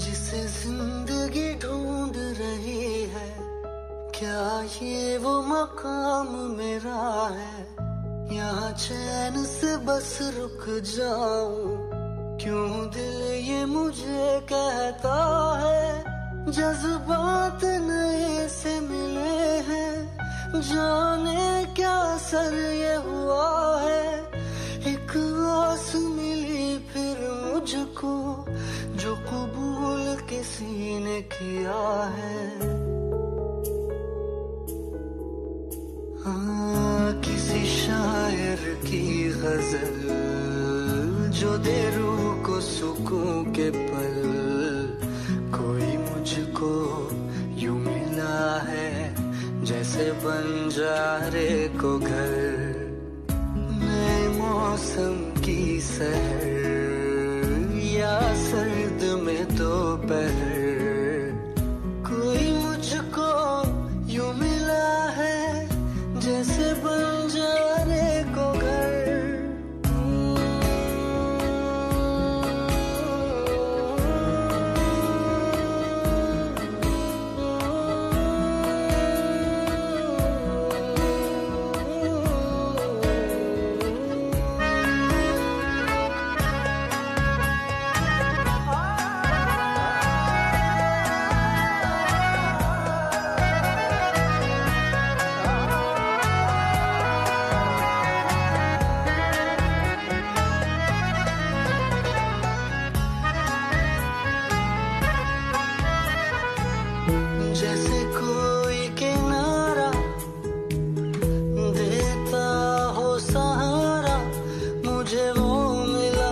जिसे जिंदगी ढूंढ रही है, क्या ये वो मकाम मेरा है? यहाँ चैन से बस रुक जाऊं, क्यों दिल ये मुझे कहता है? जज्बात नए से मिले हैं, जाने क्या असर ये हुआ है। एक आस मिली फिर मुझको, जो कबूल किसी ने किया है। हाँ, किसी शायर की गजल जो दे रूह को सुकून के पल, कोई मुझको यूं मिला है जैसे बंजारे को घर। नए मौसम की सहर या सर्द में दोपहर, कोई मुझको यूं मिला है जैसे बंजारे को घर। जैसे कोई किनारा देता हो सहारा, मुझे वो मिला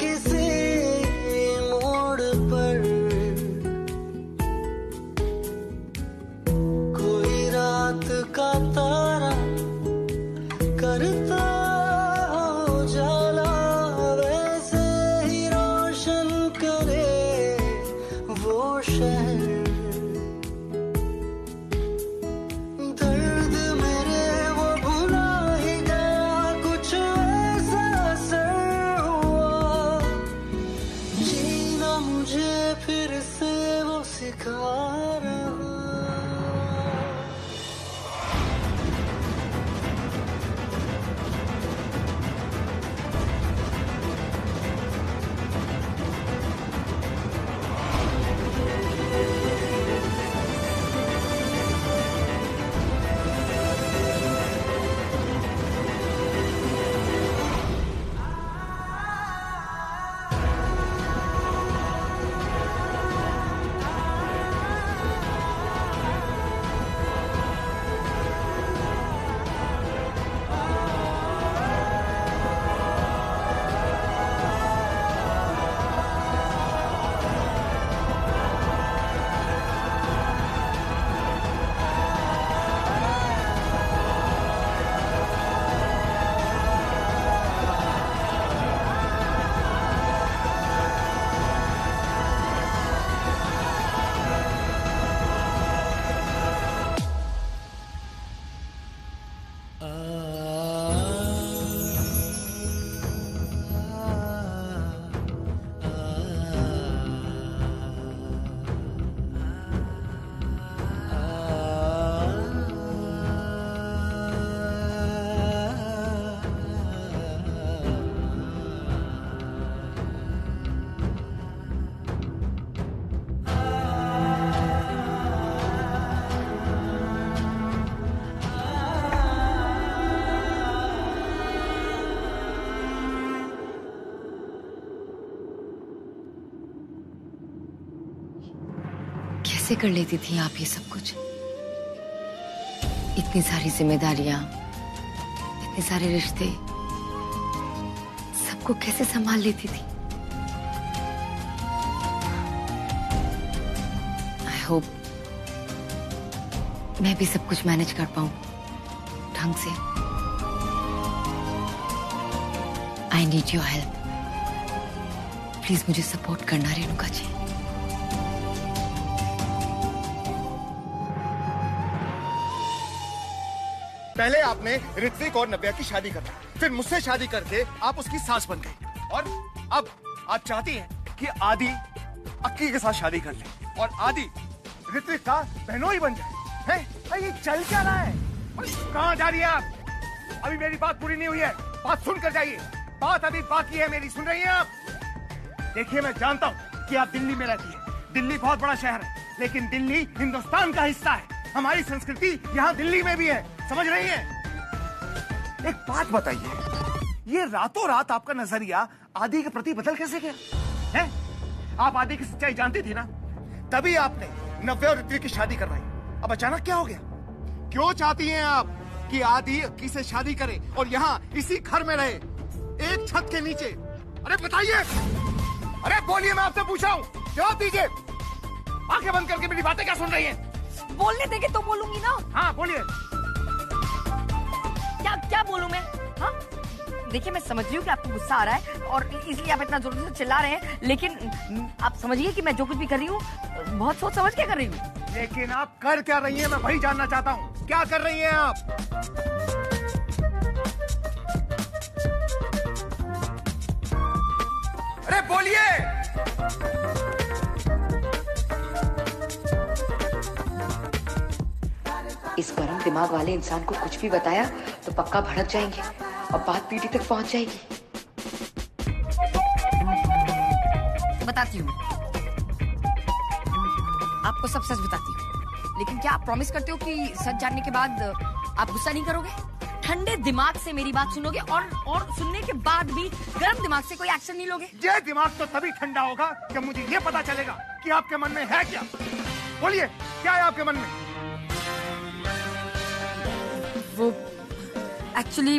किसी मोड़ पर। कोई रात का तारा करता हो जाला, वैसे ही रोशन करे वो शहर। फिर से वो सिखा रहा। कैसे कर लेती थी आप ये सब कुछ? इतनी सारी जिम्मेदारियां, इतने सारे रिश्ते, सबको कैसे संभाल लेती थी। आई होप मैं भी सब कुछ मैनेज कर पाऊं ढंग से। I need your help. Please मुझे सपोर्ट करना रेणुका जी। पहले आपने ऋत्विक और नव्या की शादी कर दी, फिर मुझसे शादी करके आप उसकी सास बन गई, और अब आप चाहती हैं कि आदि अक्की के साथ शादी कर ले और आदि ऋत्विक का बहनोई बन जाए। हैं? ये चल क्या रहा है? कहाँ जा रही है आप? अभी मेरी बात पूरी नहीं हुई है, बात सुन कर जाइए। बात अभी बाकी है मेरी, सुन रही हैं आप? देखिए, मैं जानता हूँ कि आप दिल्ली में रहती है, दिल्ली बहुत बड़ा शहर है, लेकिन दिल्ली हिंदुस्तान का हिस्सा है। हमारी संस्कृति यहाँ दिल्ली में भी है, समझ रही हैं? एक बात बताइए, ये रातों रात आपका नजरिया आदि के प्रति बदल कैसे गया? हैं? आप आदि की सच्चाई जानती थी ना, तभी आपने नव्या और ऋत्विक की शादी करवाई। अब अचानक क्या हो गया? क्यों चाहती हैं आप कि आदि अक्की से शादी करे और यहाँ इसी घर में रहे, एक छत के नीचे? अरे बताइए, अरे बोलिए, मैं आपसे पूछ रहा हूँ, जवाब दीजिए। आंखें बंद करके मेरी बातें क्या सुन रही हैं? बोलने देंगे तो बोलूंगी ना। हाँ बोलिए। क्या क्या बोलूं मैं? हाँ, देखिए, मैं समझ रही हूँ कि आपको गुस्सा आ रहा है और इसलिए आप इतना जोर से चिल्ला रहे हैं, लेकिन आप समझिए कि मैं जो कुछ भी कर रही हूँ बहुत सोच समझ के कर रही हूँ। लेकिन आप कर क्या रही हैं, मैं वही जानना चाहता हूँ। क्या कर रही हैं आप? अरे बोलिए। इस गरम दिमाग वाले इंसान को कुछ भी बताया तो पक्का भड़क जाएंगे और बात पीढ़ी तक पहुंच जाएगी। बताती हूँ, आपको सब सच बताती हूँ, लेकिन क्या आप प्रॉमिस करते हो कि सच जानने के बाद आप गुस्सा नहीं करोगे? ठंडे दिमाग से मेरी बात सुनोगे और सुनने के बाद भी गर्म दिमाग से कोई एक्शन नहीं लोगे? ये दिमाग तो तभी ठंडा होगा जब मुझे ये पता चलेगा कि आपके मन में है क्या। बोलिए, क्या है आपके मन में? वो एक्चुअली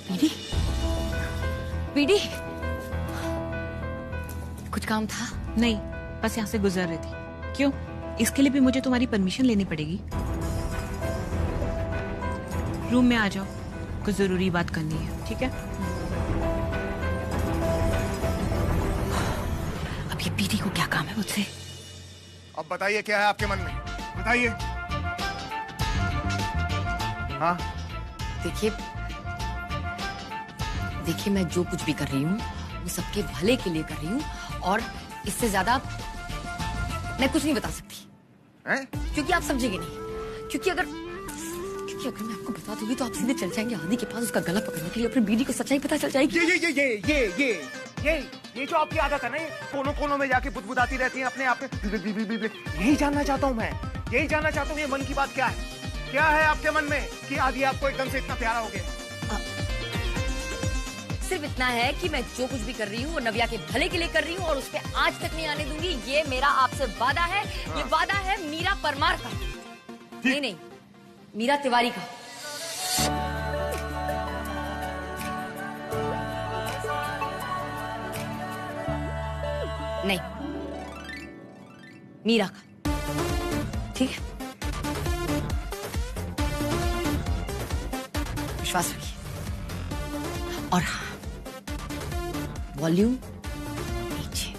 पीडी पीडी कुछ काम था? नहीं, बस यहाँ से गुजर रही थी। क्यों? इसके लिए भी मुझे तुम्हारी परमिशन लेनी पड़ेगी। रूम में आ जाओ, कुछ जरूरी बात करनी है, ठीक है? अब ये पीडी को क्या काम है मुझसे? अब बताइए, क्या है आपके मन में, बताइए। हाँ देखिए, मैं जो कुछ भी कर रही हूँ वो सबके भले के लिए कर रही हूँ, और इससे ज्यादा मैं कुछ नहीं बता सकती हैं? क्योंकि आप समझेंगे नहीं। क्योंकि अगर मैं आपको बता दूंगी तो आप सीधे चल जाएंगे आदि के पास उसका गला पकड़ने के लिए, अपनी बीडी को सच्चाई पता चल जाएगी। ये जो आपकी आदत है ना, ये कोनों कोनों में जाके बुदबुदाती रहती है अपने आप में। यही जानना चाहता हूँ मैं, यही जानना चाहता हूँ, ये मन की बात क्या है? क्या है आपके मन में कि आदि आपको एकदम से इतना प्यारा हो गया? सिर्फ इतना है कि मैं जो कुछ भी कर रही हूँ वो नव्या के भले के लिए कर रही हूँ और उस पे आज तक नहीं आने दूंगी। ये मेरा आपसे वादा है। हाँ। ये वादा है मीरा परमार का, नहीं, मीरा तिवारी का। नहीं, मीरा का, ठीक है? विश्वास रखिए। और हाँ, वॉल्यूम नीचे।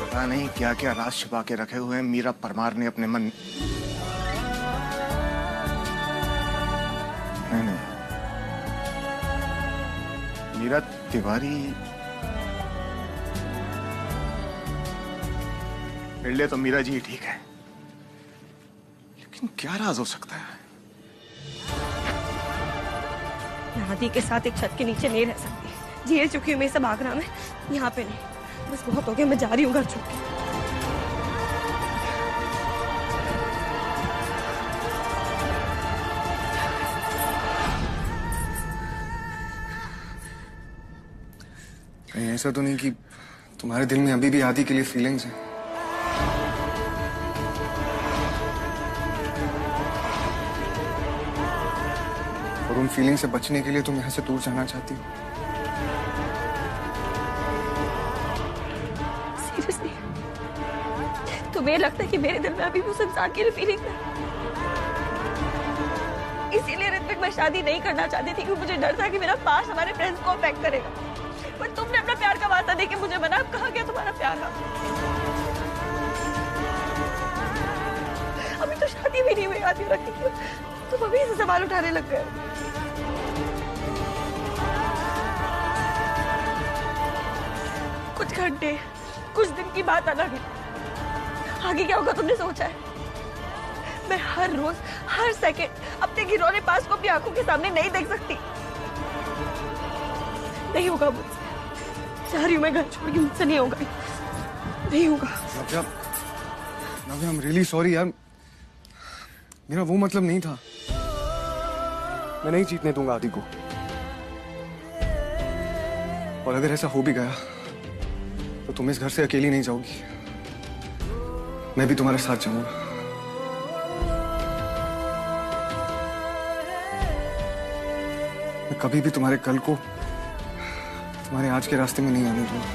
पता नहीं क्या क्या राज छुपा के रखे हुए हैं मीरा परमार ने अपने मन। नहीं, मीरा तिवारी मिल तो मीरा जी ठीक है, लेकिन क्या राज हो सकता है? मैं आदि के साथ एक छत के नीचे नहीं रह सकती। झेल चुकी हूँ मैं सब आगरा में, यहाँ पे नहीं। बस बहुत हो गया, मैं जा रही हूँ घर छोड़ के। कहीं ऐसा तो नहीं कि तुम्हारे दिल में अभी भी आदि के लिए फीलिंग्स हैं? और उन फीलिंग से बचने के लिए तुम यहाँ से दूर जाना चाहती हो? सीरियसली तुम्हें लगता है कि मेरे दिल में अभी भी उस इंसान के लिए फीलिंग है? इसीलिए ऋत्विक मैं शादी नहीं करना चाहती थी, क्योंकि मुझे डर था कि मेरा पास हमारे फ्रेंड्स को अफेक्ट करेगा। पर तुमने अपना प्यार का वास्ता देके मुझे मना। कहाँ गया तुम्हारा प्यार? अभी तो शादी भी नहीं हुई आती रखी, तुम अभी से सवाल उठाने लग गए। कुछ घंटे कुछ दिन की बात अलग है, आगे क्या होगा तुमने सोचा है? मैं हर रोज हर सेकंड अपने घिनौने पास को अपनी आंखों के सामने नहीं देख सकती। नहीं होगा मुझसे, चाह रही हूँ मैं घर छोड़ के, मुझसे नहीं होगा, नहीं होगा। नव्या, नव्या, I'm really sorry यार, मेरा वो मतलब नहीं था। मैं नहीं जीतने दूंगा आदि को, और अगर ऐसा हो भी गया तो तुम इस घर से अकेली नहीं जाओगी, मैं भी तुम्हारे साथ जाऊंगा। मैं कभी भी तुम्हारे कल को तुम्हारे आज के रास्ते में नहीं आने दूंगा।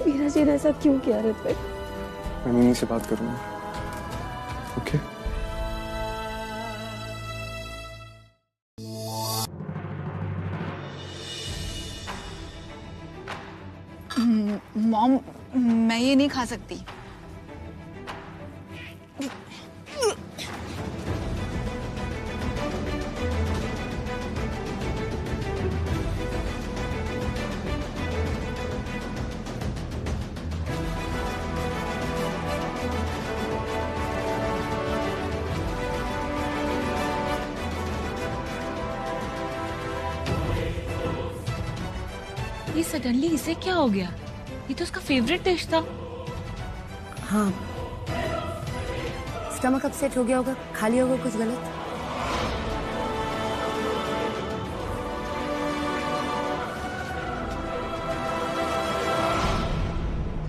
मीरा जी ने ऐसा क्यों किया ऋत्विक? मैं मिनी से बात करूंगा, ओके? मॉम, मैं ये नहीं खा सकती। ये सडनली इसे क्या हो गया? ये तो उसका फेवरेट डिश था। हाँ, स्टमक अपसेट हो गया होगा, खा लिया होगा कुछ गलत।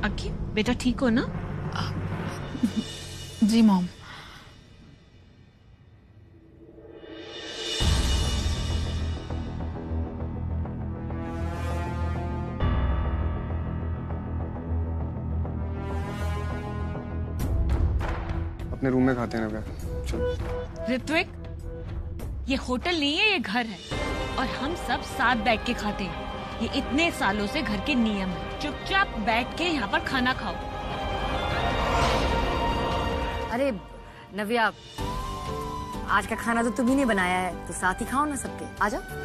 अक्की, बेटा ठीक हो ना? जी मॉम। अपने रूम में खाते हैं ना, चलो। ऋत्विक, ये होटल नहीं है, ये घर है, और हम सब साथ बैठ के खाते हैं। ये इतने सालों से घर के नियम है। चुपचाप बैठ के यहाँ पर खाना खाओ। अरे नव्या, आज का खाना तो तुम ही ने बनाया है, तो साथ ही खाओ ना सबके। आ जाओ।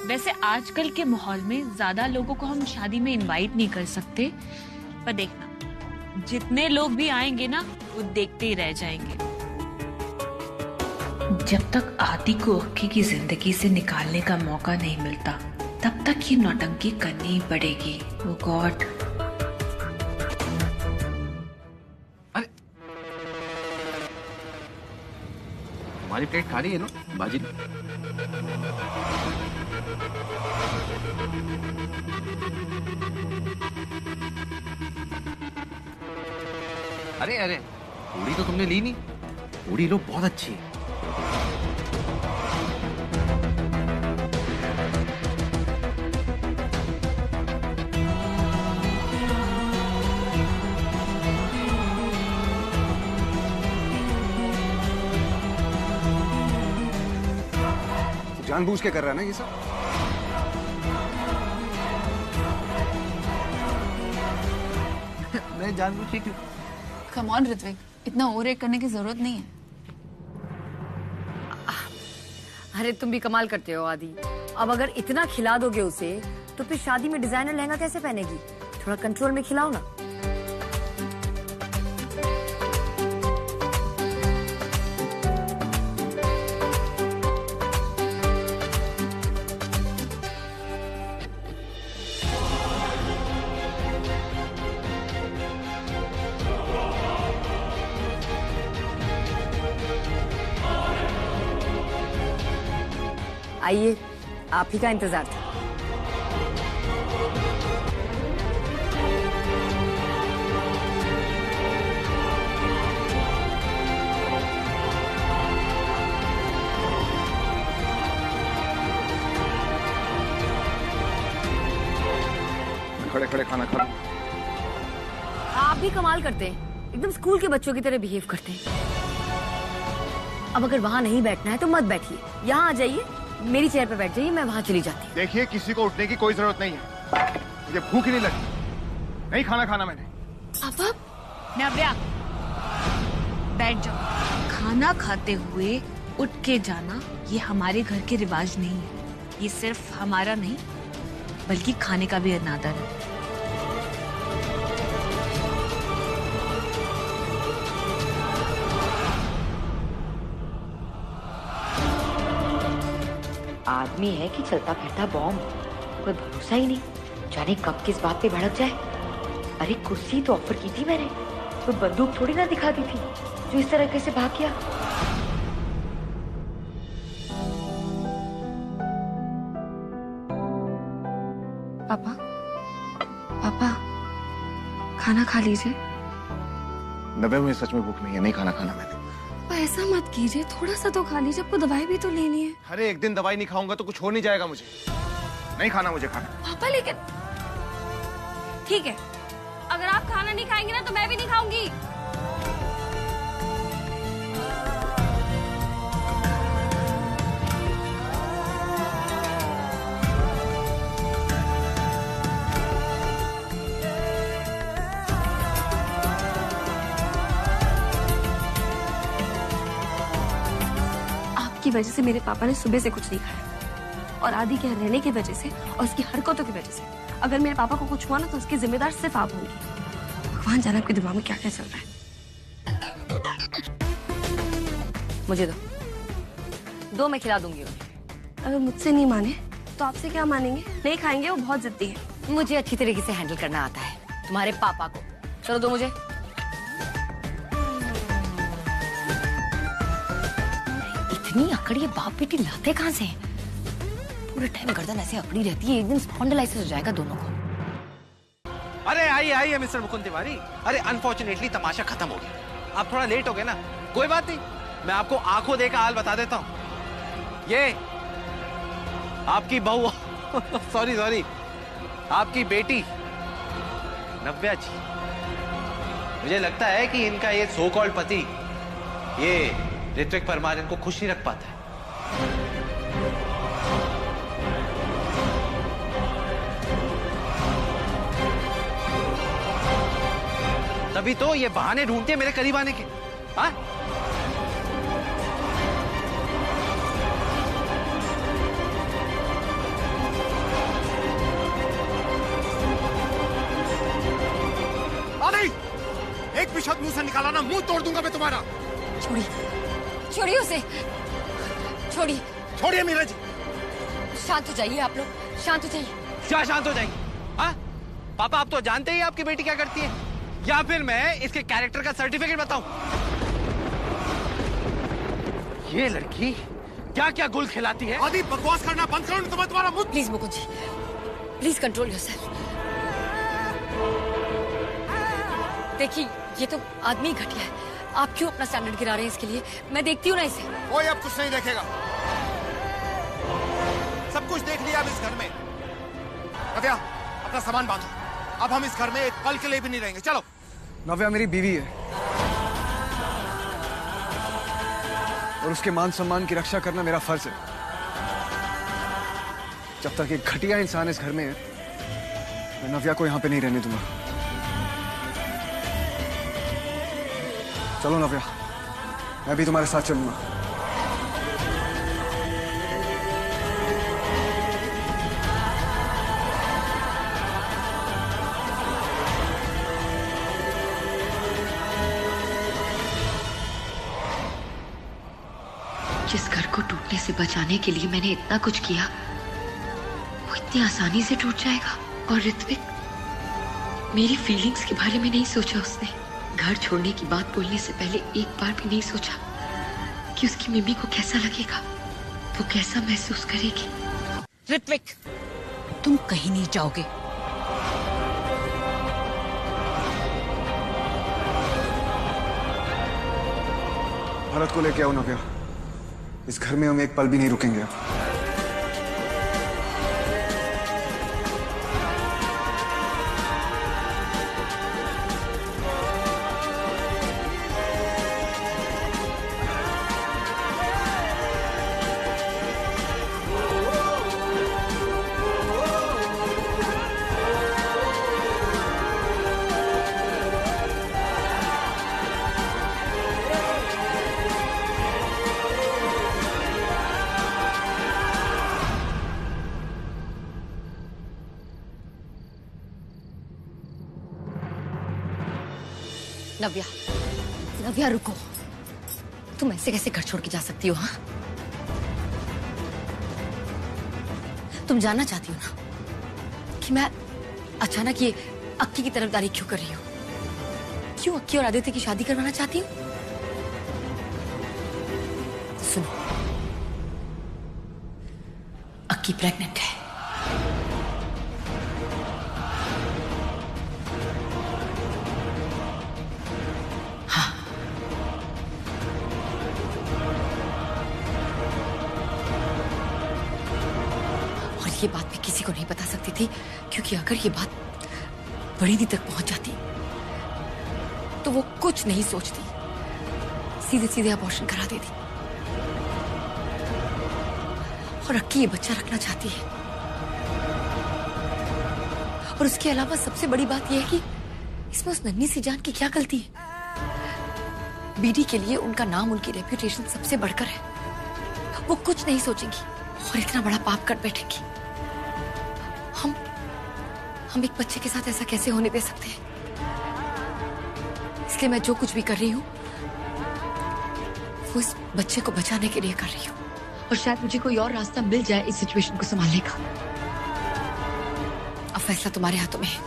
वैसे आजकल के माहौल में ज्यादा लोगों को हम शादी में इनवाइट नहीं कर सकते, पर देखना, जितने लोग भी आएंगे ना, वो देखते ही रह जाएंगे। जब तक आदि को अक्की की जिंदगी से निकालने का मौका नहीं मिलता, तब तक ये नौटंकी करनी ही पड़ेगी। ओह गॉड। अरे हमारी प्लेट खाली है ना बाजी? अरे अरे, पूरी तो तुमने ली नहीं। पूरी लो, बहुत अच्छी है। जानबूझ के कर रहा है ना ये सब? मैं जानबूझ के क्यों? कम ऑन ऋत्विक, इतना ओवर एक्ट करने की जरूरत नहीं है। अरे तुम भी कमाल करते हो आदि। अब अगर इतना खिला दोगे उसे तो फिर शादी में डिजाइनर लहंगा कैसे पहनेगी? थोड़ा कंट्रोल में खिलाओ ना। आइए, आप ही का इंतजार था। खड़े खड़े खाना खा। आप भी कमाल करते हैं, एकदम स्कूल के बच्चों की तरह बिहेव करते हैं। अब अगर वहाँ नहीं बैठना है तो मत बैठिए, यहाँ आ जाइए, मेरी चेयर पर बैठ जाइए, मैं वहाँ चली जाती हूँ। देखिए, किसी को उठने की कोई जरूरत नहीं है, मुझे भूख ही नहीं लगी, नहीं खाना खाना मैंने। पापा, नव्या, बैठ जाओ। खाना खाते हुए उठ के जाना ये हमारे घर के रिवाज नहीं है। ये सिर्फ हमारा नहीं बल्कि खाने का भी अनादर है। आदमी है कि चलता फिरता बॉम्ब, कोई भरोसा ही नहीं, जाने कब किस बात पे भड़क जाए। अरे कुर्सी तो ऑफर की थी मैंने, कोई बंदूक थोड़ी ना दिखा दी थी जो इस तरह से भाग गया। पापा, पापा, खाना खा लीजिए। नब्बे में सच में भूख नहीं है, नहीं खाना खाना मैंने। पापा ऐसा मत कीजिए, थोड़ा सा तो खा लीजिए, आपको दवाई भी तो लेनी है। अरे एक दिन दवाई नहीं खाऊंगा तो कुछ हो नहीं जाएगा मुझे, नहीं खाना मुझे खाना। पापा लेकिन ठीक है, अगर आप खाना नहीं खाएंगे ना तो मैं भी नहीं खाऊंगी। की वजह से मेरे पापा ने सुबह से कुछ नहीं खाया, और आदि के यहाँ रहने की वजह से और उसकी हरकतों की वजह से अगर मेरे पापा को कुछ हुआ ना तो उसकी जिम्मेदार सिर्फ आप होंगी। भगवान जाने आपके दिमाग में क्या क्या चल रहा है। मुझे दो, मैं खिला दूंगी उन्हें। अगर मुझसे नहीं माने तो आपसे क्या मानेंगे? नहीं खाएंगे, वो बहुत जिद्दी है। मुझे अच्छी तरीके से हैंडल करना आता है, तुम्हारे पापा को। चलो दो मुझे। इतनी अकड़ ये बाप बेटी लाते कहाँ से हैं? पूरे टाइम गर्दन ऐसे अकड़ी रहती है, एक दिन स्पॉन्डिलाइसिस हो जाएगा दोनों को। अरे आइए आइए मिस्टर मुकुंद तिवारी। अरे अनफॉर्चुनेटली तमाशा खत्म हो गया, आप थोड़ा लेट हो गए ना, कोई बात नहीं, मैं आपको आंखों देखा हाल बता देता हूँ। ये आपकी बहू सॉरी आपकी बेटी नव्या जी। मुझे लगता है कि इनका ये सो कॉल्ड पति ये ऋत्विक परमार इनको खुश नहीं रख पाता है। तभी तो ये बहाने ढूंढते हैं मेरे करीब आने के। हाँ? आदि, एक भी शब्द मुंह से निकाला ना, मुंह तोड़ दूंगा मैं तुम्हारा। छोड़िए उसे, छोड़िए। छोड़िए मीरा जी। शांत हो जाइए आप लोग, शांत हो जाइए। क्या शांत हो जाएंगे? हाँ? पापा आप तो जानते ही आपकी बेटी क्या करती है, या फिर मैं इसके कैरेक्टर का सर्टिफिकेट बताऊं? ये लड़की क्या क्या गुल खिलाती है। आदि बकवास करना बंद करो, तो मैं तुम्हारा मुंह। Please Mukund ji, please control yourself. देखिए ये तो आदमी घटिया है, आप क्यों अपना स्टैंडर्ड गिरा रहे हैं इसके लिए? मैं देखती हूँ ना इसे। कोई अब कुछ नहीं देखेगा, सब कुछ देख लिया अब इस घर में। नव्या अपना सामान बांधो, अब हम इस घर में एक पल के लिए भी नहीं रहेंगे, चलो। नव्या मेरी बीवी है और उसके मान सम्मान की रक्षा करना मेरा फर्ज है। जब तक एक घटिया इंसान इस घर में है, मैं नव्या को यहां पे नहीं रहने दूंगा। चलो नव्या, मैं भी तुम्हारे साथ चलूंगा। जिस घर को टूटने से बचाने के लिए मैंने इतना कुछ किया, वो इतनी आसानी से टूट जाएगा। और ऋत्विक, मेरी फीलिंग्स के बारे में नहीं सोचा उसने। घर छोड़ने की बात बोलने से पहले एक बार भी नहीं सोचा कि उसकी मम्मी को कैसा लगेगा, वो कैसा महसूस करेगी। ऋत्विक, तुम कहीं नहीं जाओगे। भरत को लेके आओ नव्या। इस घर में हम एक पल भी नहीं रुकेंगे अब। नव्या, नव्या रुको। तुम ऐसे कैसे घर छोड़ के जा सकती हो? हाँ, तुम जानना चाहती हो ना कि मैं अचानक ये अक्की की तरफदारी क्यों कर रही हूँ? क्यों अक्की और आदित्य की शादी करवाना चाहती हूँ? सुनो, अक्की प्रेग्नेंट है। ये बात मैं किसी को नहीं बता सकती थी, क्योंकि अगर ये बात बड़ी दी तक पहुंच जाती तो वो कुछ नहीं सोचती, सीधे सीधे अबॉर्शन करा देती। और अक्की ये बच्चा रखना चाहती है। और उसके अलावा सबसे बड़ी बात यह है कि इसमें उस नन्ही सी जान की क्या गलती है? बीडी के लिए उनका नाम, उनकी रेप्यूटेशन सबसे बढ़कर है। वो कुछ नहीं सोचेंगी और इतना बड़ा पाप कर बैठेंगी। हम एक बच्चे के साथ ऐसा कैसे होने दे सकते हैं? इसलिए मैं जो कुछ भी कर रही हूँ वो इस बच्चे को बचाने के लिए कर रही हूँ। और शायद मुझे कोई और रास्ता मिल जाए इस सिचुएशन को संभालने का। अब फैसला तुम्हारे हाथों में है।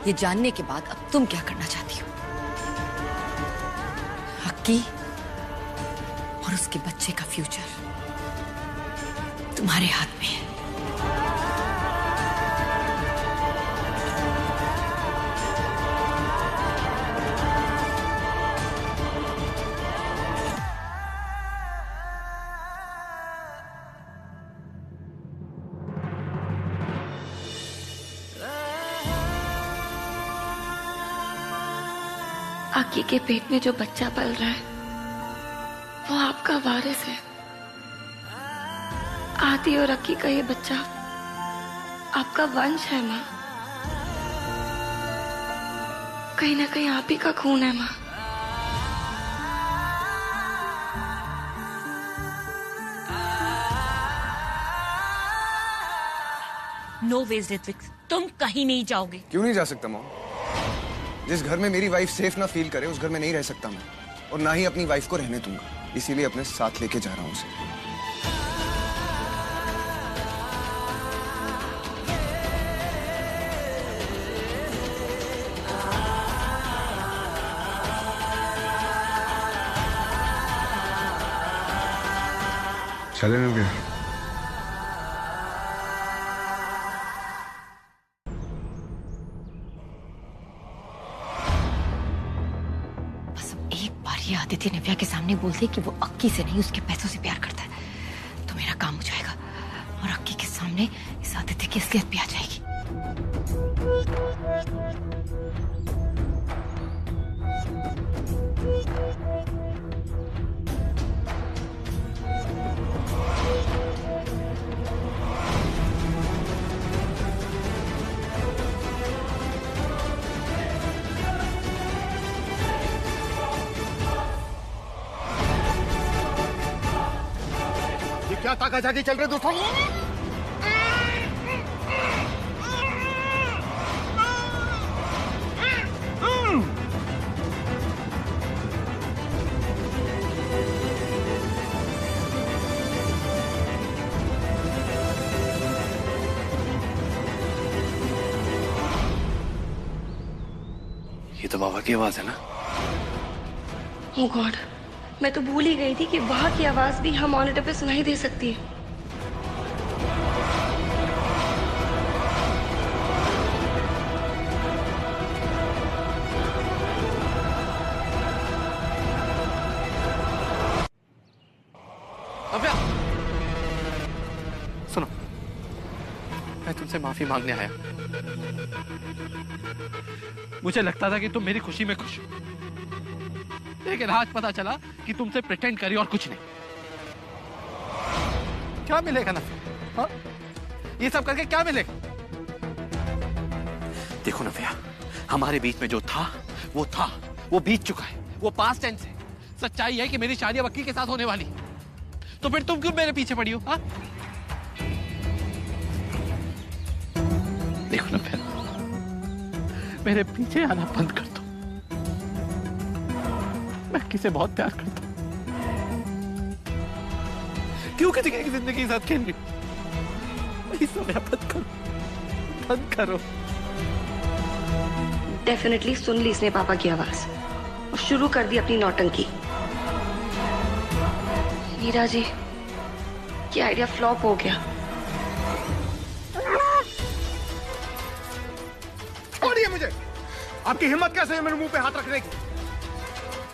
ये जानने के बाद अब तुम क्या करना चाहती हो? अक्की और उसके बच्चे का फ्यूचर तुम्हारे हाथ में है। अक्की के पेट में जो बच्चा पल रहा है वो आपका वारिस है। आदि और अक्की का ये बच्चा आपका वंश है माँ। कहीं ना कहीं आप ही का खून है माँ। नो वेज ऋत्विक, तुम कहीं नहीं जाओगे। क्यों नहीं जा सकता मॉम? जिस घर में मेरी वाइफ सेफ ना फील करे उस घर में नहीं रह सकता मैं, और ना ही अपनी वाइफ को रहने दूंगा। इसीलिए अपने साथ लेके जा रहा हूं उसे। चले ना गया। ये आदित्य नव्या के सामने बोल दे कि वो अक्की से नहीं उसके पैसों से प्यार करता है तो मेरा काम हो जाएगा। और अक्की के सामने इस आदित्य की असलियत भी आ जाएगी। क्या ताका झाकी चल रहे दोस्तों? तो बाबा की आवाज है ना? ओह गॉड, मैं तो भूल ही गई थी कि वहां की आवाज भी हम मॉनिटर पे सुनाई दे सकती है। नव्या, सुनो, मैं तुमसे माफी मांगने आया। मुझे लगता था कि तुम मेरी खुशी में खुश हो, लेकिन आज पता चला कि तुमसे प्रिटेंड करी और कुछ नहीं। क्या मिलेगा नव्या? हाँ? ये सब करके क्या मिलेगा? देखो नव्या, हमारे बीच में जो था, वो बीत चुका है, वो पास्ट टेंस है। सच्चाई है कि मेरी शादी अब अक्की के साथ होने वाली। तो फिर तुम क्यों मेरे पीछे पड़ी हो? हाँ? देखो नव्या, मेरे पीछे आना बंद कर दो। मैं किसे बहुत प्यार करता हूं। क्यों किसी की जिंदगी के साथ खेल रही हूं? इस समय बंद करो। डेफिनेटली सुन ली इसने पापा की आवाज और शुरू कर दी अपनी नौटंकी। मीरा जी, ये आइडिया फ्लॉप हो गया। छोड़िए मुझे। आपकी हिम्मत कैसे है मेरे मुंह पे हाथ रखने की?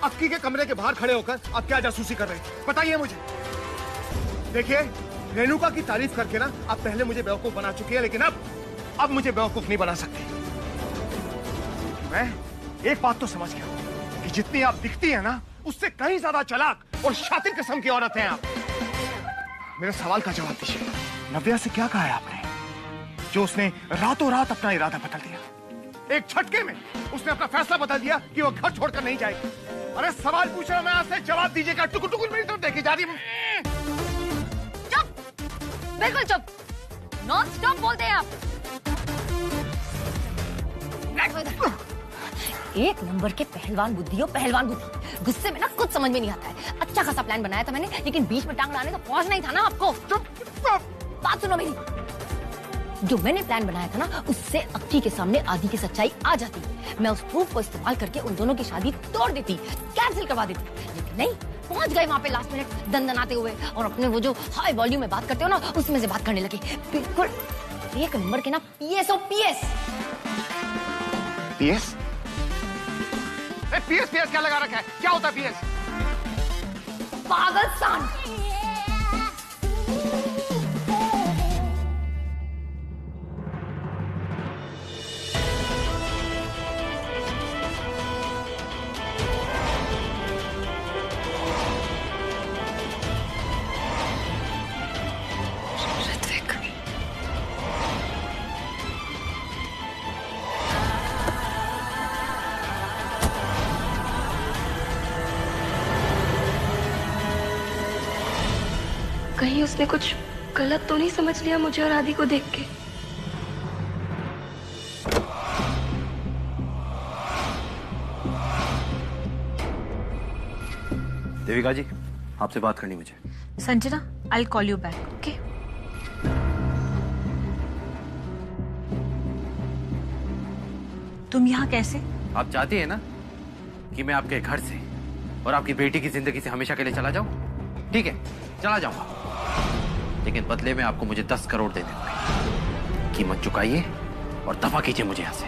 अक्की के कमरे के बाहर खड़े होकर आप क्या जासूसी कर रहे हैं, बताइए मुझे। देखिए, रेणुका की तारीफ करके ना आप पहले मुझे बेवकूफ बना चुकी है, लेकिन अब मुझे बेवकूफ नहीं बना सकती। मैं एक बात तो समझ गया कि जितनी आप दिखती है ना, उससे कहीं ज्यादा चालाक और शातिर किस्म की औरत हैं आप। मेरे सवाल का जवाब दीजिए, नव्या से क्या कहा है आपने जो उसने रातों रात अपना इरादा बदल दिया? एक झटके में उसने अपना फैसला बदल दिया कि वो घर छोड़कर नहीं जाएगी। अरे सवाल पूछ रहा हूं मैं आपसे, जवाब दीजिएगा। टुकुर टुकुर मेरी तरफ देखी जा रही है। चुप, बिल्कुल चुप। नॉन स्टॉप बोलते हैं आप। बैठो इधर। एक नंबर के पहलवान बुद्धि हो, पहलवान बुद्धि। गुस्से में ना कुछ समझ में नहीं आता है। अच्छा खासा प्लान बनाया था मैंने, लेकिन बीच में टांग लाने तो पहुंचना ही था ना आपको। बात सुनो मेरी। जो मैंने प्लान बनाया था ना, उससे अक्की के सामने आदि की सच्चाई आ जाती। मैं उस प्रूफ को इस्तेमाल करके उन दोनों की शादी तोड़ देती, कैंसिल करवा देती। लेकिन नहीं, पहुंच गए वहां पे लास्ट मिनट दंदनाते हुए और अपने वो जो हाई वॉल्यूम में बात करते हो ना, उसमें से बात करने लगे। बिल्कुल एक नंबर के ना पीएस हो पीएस। पीएस? पीएस पीएस क्या लगा रखा है? क्या होता है पीएस? पागल सान। कहीं उसने कुछ गलत तो नहीं समझ लिया मुझे और आदि को देख के? देविका जी, आपसे बात करनी मुझे। Sanjana, I'll call you back, okay? तुम यहाँ कैसे? आप चाहती है ना कि मैं आपके घर से और आपकी बेटी की जिंदगी से हमेशा के लिए चला जाऊं? ठीक है, चला जाऊंगा, लेकिन बदले में आपको मुझे 10 करोड़ देने होंगे। कीमत चुकाइए और दफा कीजिए मुझे यहां से।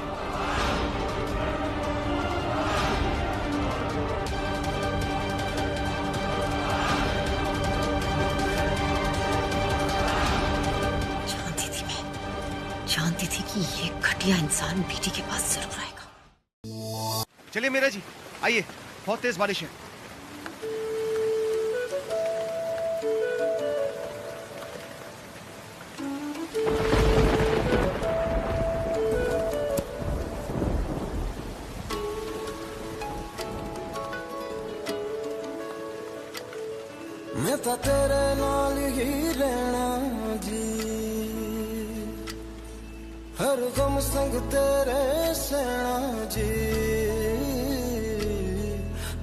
जानती थी कि ये घटिया इंसान बेटी के पास जरूर आएगा। चलिए मीरा जी, आइए, बहुत तेज बारिश है। मैं तो तेरे नाल ही रहना जी, हर गम संग तेरे सहना जी।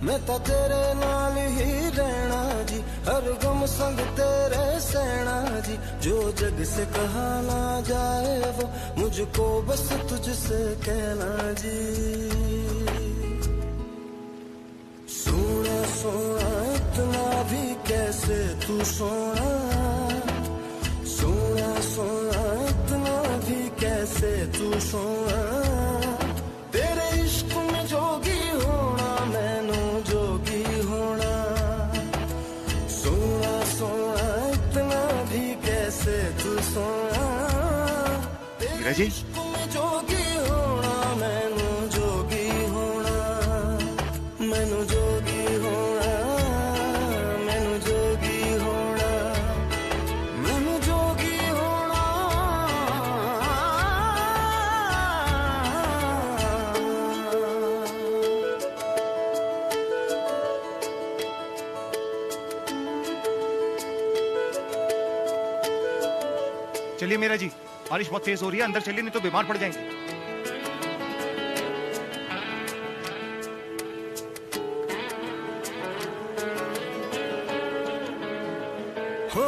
मैं तो तेरे नाल ही रहना जी, हर गम संग तेरे सहना जी। जो जग से कहा ना जाए वो मुझको बस तुझसे कहना जी। सोना सोना इतना भी कैसे तू सोना, सोना सोना इतना भी कैसे तू सोना, तेरे इश्क में जोगी होना मैनू जोगी होना, सोना सोना इतना भी कैसे तू सोना, मीरा जी जोगी होना मैनू जोगी होना, मैनू जोगी होना, मैनू जोगी होना, मैनू जोगी होना। चलिए मीरा जी, बारिश बहुत तेज हो रही है, अंदर चलिए नहीं तो बीमार पड़ जाएंगे। हो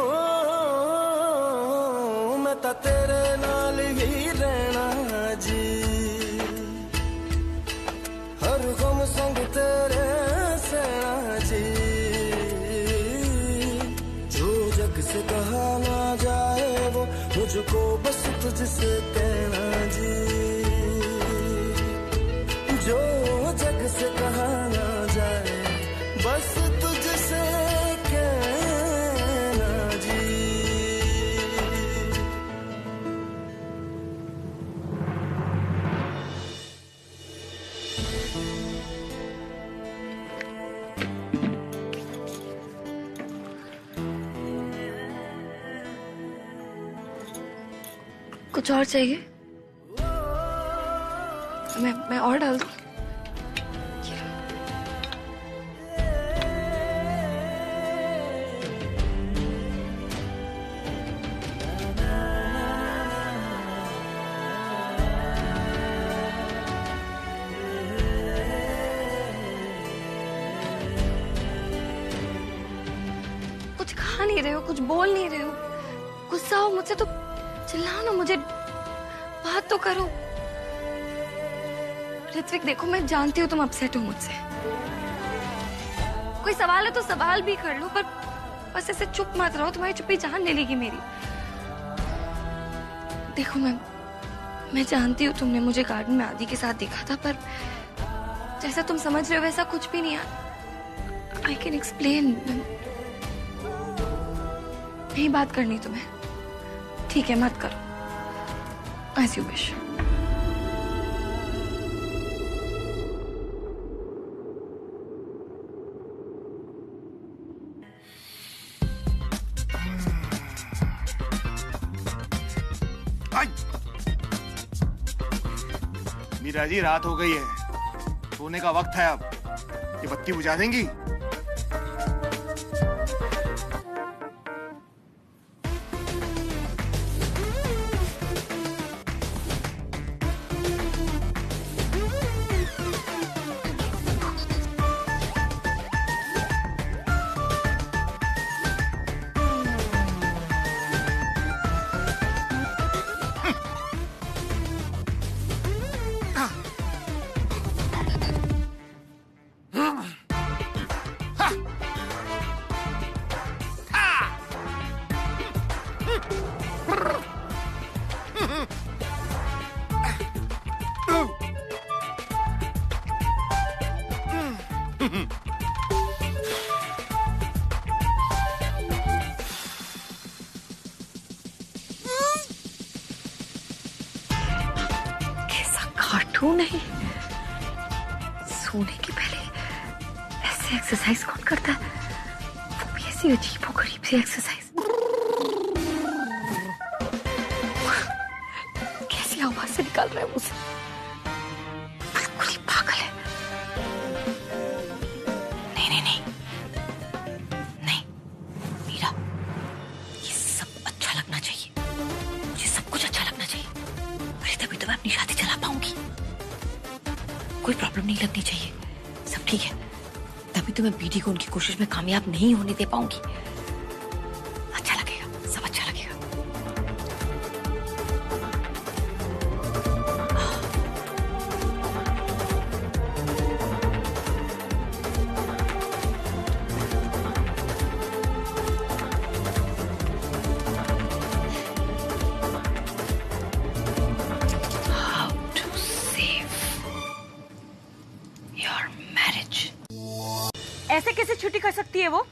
मैं ता तेरे नाल ही रहना जी, हर गम संग तेरे सहना जी, जो जग से कहा ना जाए वो मुझको बस तुझसे कहना जी, जो जग से कहा ना जाए बस तुझसे कहना जी। कुछ और चाहिए? मैं और डाल दूं? कुछ खा नहीं रहे हो, कुछ बोल नहीं रहे हो, गुस्सा हो मुझसे तो चिल्लाओ ना, मुझे बात तो करो। ऋत्विक देखो, मैं जानती हूँ तुम अपसेट हो मुझसे, कोई सवाल है तो सवाल भी कर लो, पर बस ऐसे चुप मत रहो, तुम्हारी चुप्पी जान ले लेगी मेरी। देखो मैं जानती हूँ तुमने मुझे गार्डन में आदि के साथ देखा था, पर जैसा तुम समझ रहे हो वैसा कुछ भी नहीं है। I can explain. नहीं बात करनी तुम्हें, ठीक है मत करो, as you wish। Meera ji रात हो गई है, सोने का वक्त है, अब ये बत्ती बुझा देंगी? नहीं, सोने के पहले ऐसे एक्सरसाइज कौन करता है, वो भी ऐसी अजीब और गरीब सी एक्सरसाइज। कैसी आवाज से निकाल रहा है मुझसे, बिल्कुल ही पागल है। नहीं नहीं नहीं नहीं मीरा, ये सब अच्छा लगना चाहिए, मुझे सब कुछ अच्छा लगना चाहिए, अरे तभी तो मैं अपनी शादी चला पाऊंगी। कोई प्रॉब्लम नहीं लगनी चाहिए, सब ठीक है, तभी तो मैं बीडी को उनकी कोशिश में कामयाब नहीं होने दे पाऊंगी। अच्छा लगेगा, सब अच्छा लगेगा। ऐसे कैसे छुट्टी कर सकती है वो?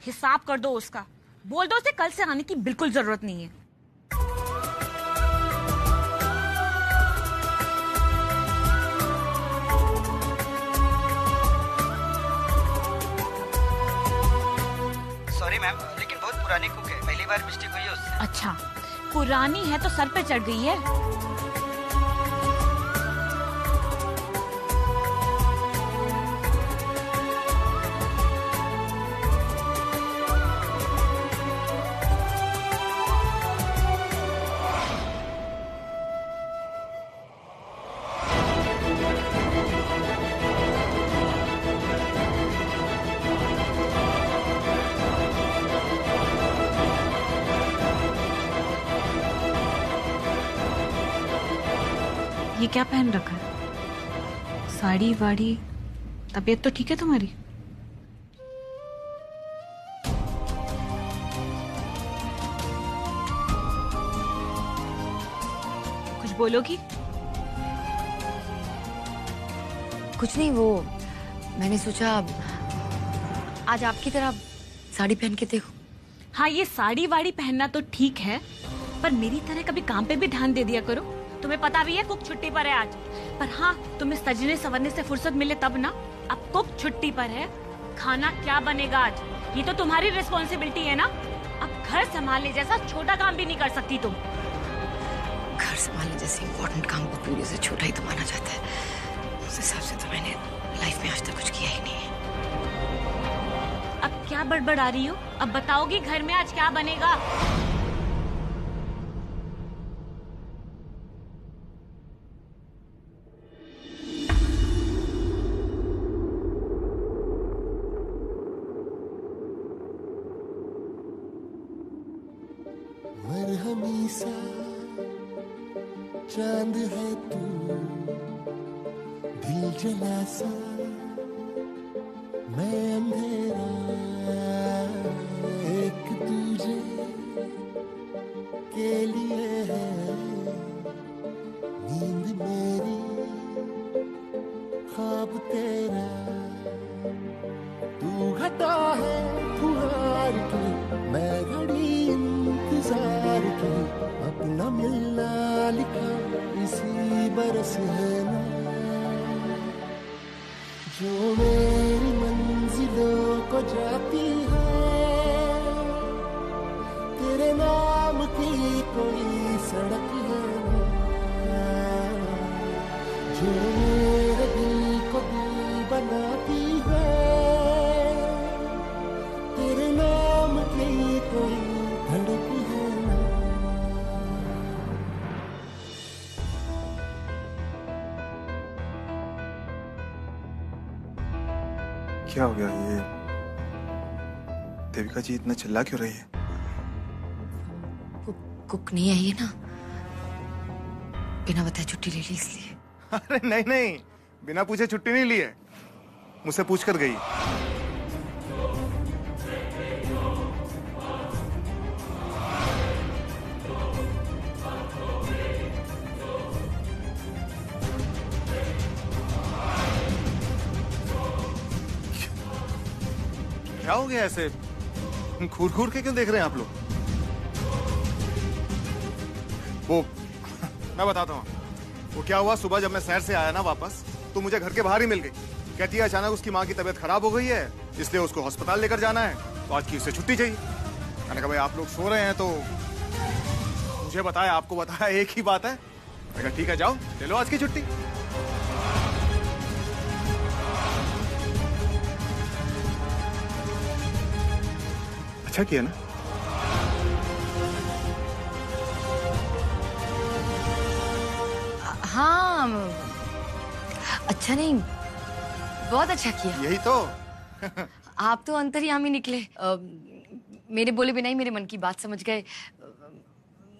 हिसाब कर दो उसका, बोल दो उसे कल से आने की बिल्कुल जरूरत नहीं है। सॉरी मैम, लेकिन बहुत पुरानी कुक है, पहली बार मिस्टेक हुई है उससे। अच्छा, पुरानी है तो सर पे चढ़ गई है। ये क्या पहन रखा है? साड़ी वाड़ी? तबीयत तो ठीक है तुम्हारी? कुछ बोलोगी? कुछ नहीं, वो मैंने सोचा आज आपकी तरह साड़ी पहन के देखो। हाँ, ये साड़ी वाड़ी पहनना तो ठीक है, पर मेरी तरह कभी काम पे भी ध्यान दे दिया करो। तुम्हें पता भी है कुक छुट्टी पर है आज, पर हाँ, तुम्हें सजने संवरने से फुर्सत मिले तब ना। अब कुक छुट्टी पर है, खाना क्या बनेगा आज, ये तो तुम्हारी रिस्पॉन्सिबिलिटी है ना। अब घर संभालने जैसा छोटा काम भी नहीं कर सकती तुम। घर संभालने जैसे इम्पोर्टेंट काम को पूरे से छोटा ही तो माना जाता है। उस हिसाब से तो मैंने लाइफ में आज तक कुछ किया ही नहीं है। अब क्या बड़बड़ आ रही हो? अब बताओगी घर में आज क्या बनेगा? मरहमी सा चांद है तू, दिल जला सा मैं अंधेरा, एक दूजे के लिए है नींद मेरी, ख्वाब तेरा। तू घटा है फुहार के, मैं घड़ी इंतजार के, अपना मिलना लिखा इसी बरस है ना, जो मेरी मंजिलों को जाती है। तेरे नाम की कोई सड़क है ना, जो मेरे दिल को दिल बनाती है। तेरे नाम की कोई धड़क है ना। क्या हो गया? ये देविका जी इतना चिल्ला क्यों रही है? कुक नहीं आई है ना, बिना बताए छुट्टी ले ली इसलिए। अरे नहीं नहीं, बिना पूछे छुट्टी नहीं ली है, मुझसे पूछ कर गई। क्या हो गया ऐसे घूर घूर के क्यों देख रहे हैं आप लोग? वो मैं बताता हूँ वो क्या हुआ। सुबह जब मैं शहर से आया ना वापस, तो मुझे घर के बाहर ही मिल गई। कहती है अचानक उसकी माँ की तबीयत खराब हो गई है, इसलिए उसको अस्पताल लेकर जाना है, तो आज की उससे छुट्टी चाहिए। मैंने कहा भाई आप लोग सो रहे हैं तो मुझे बताया, आपको बताया एक ही बात है। मैंने कहा ठीक है जाओ ले लो आज की छुट्टी। अच्छा किया ना। हाँ, अच्छा नहीं, बहुत अच्छा किया। यही तो आप तो अंतर्यामी निकले। मेरे बोले बिना ही मेरे मन की बात समझ गए।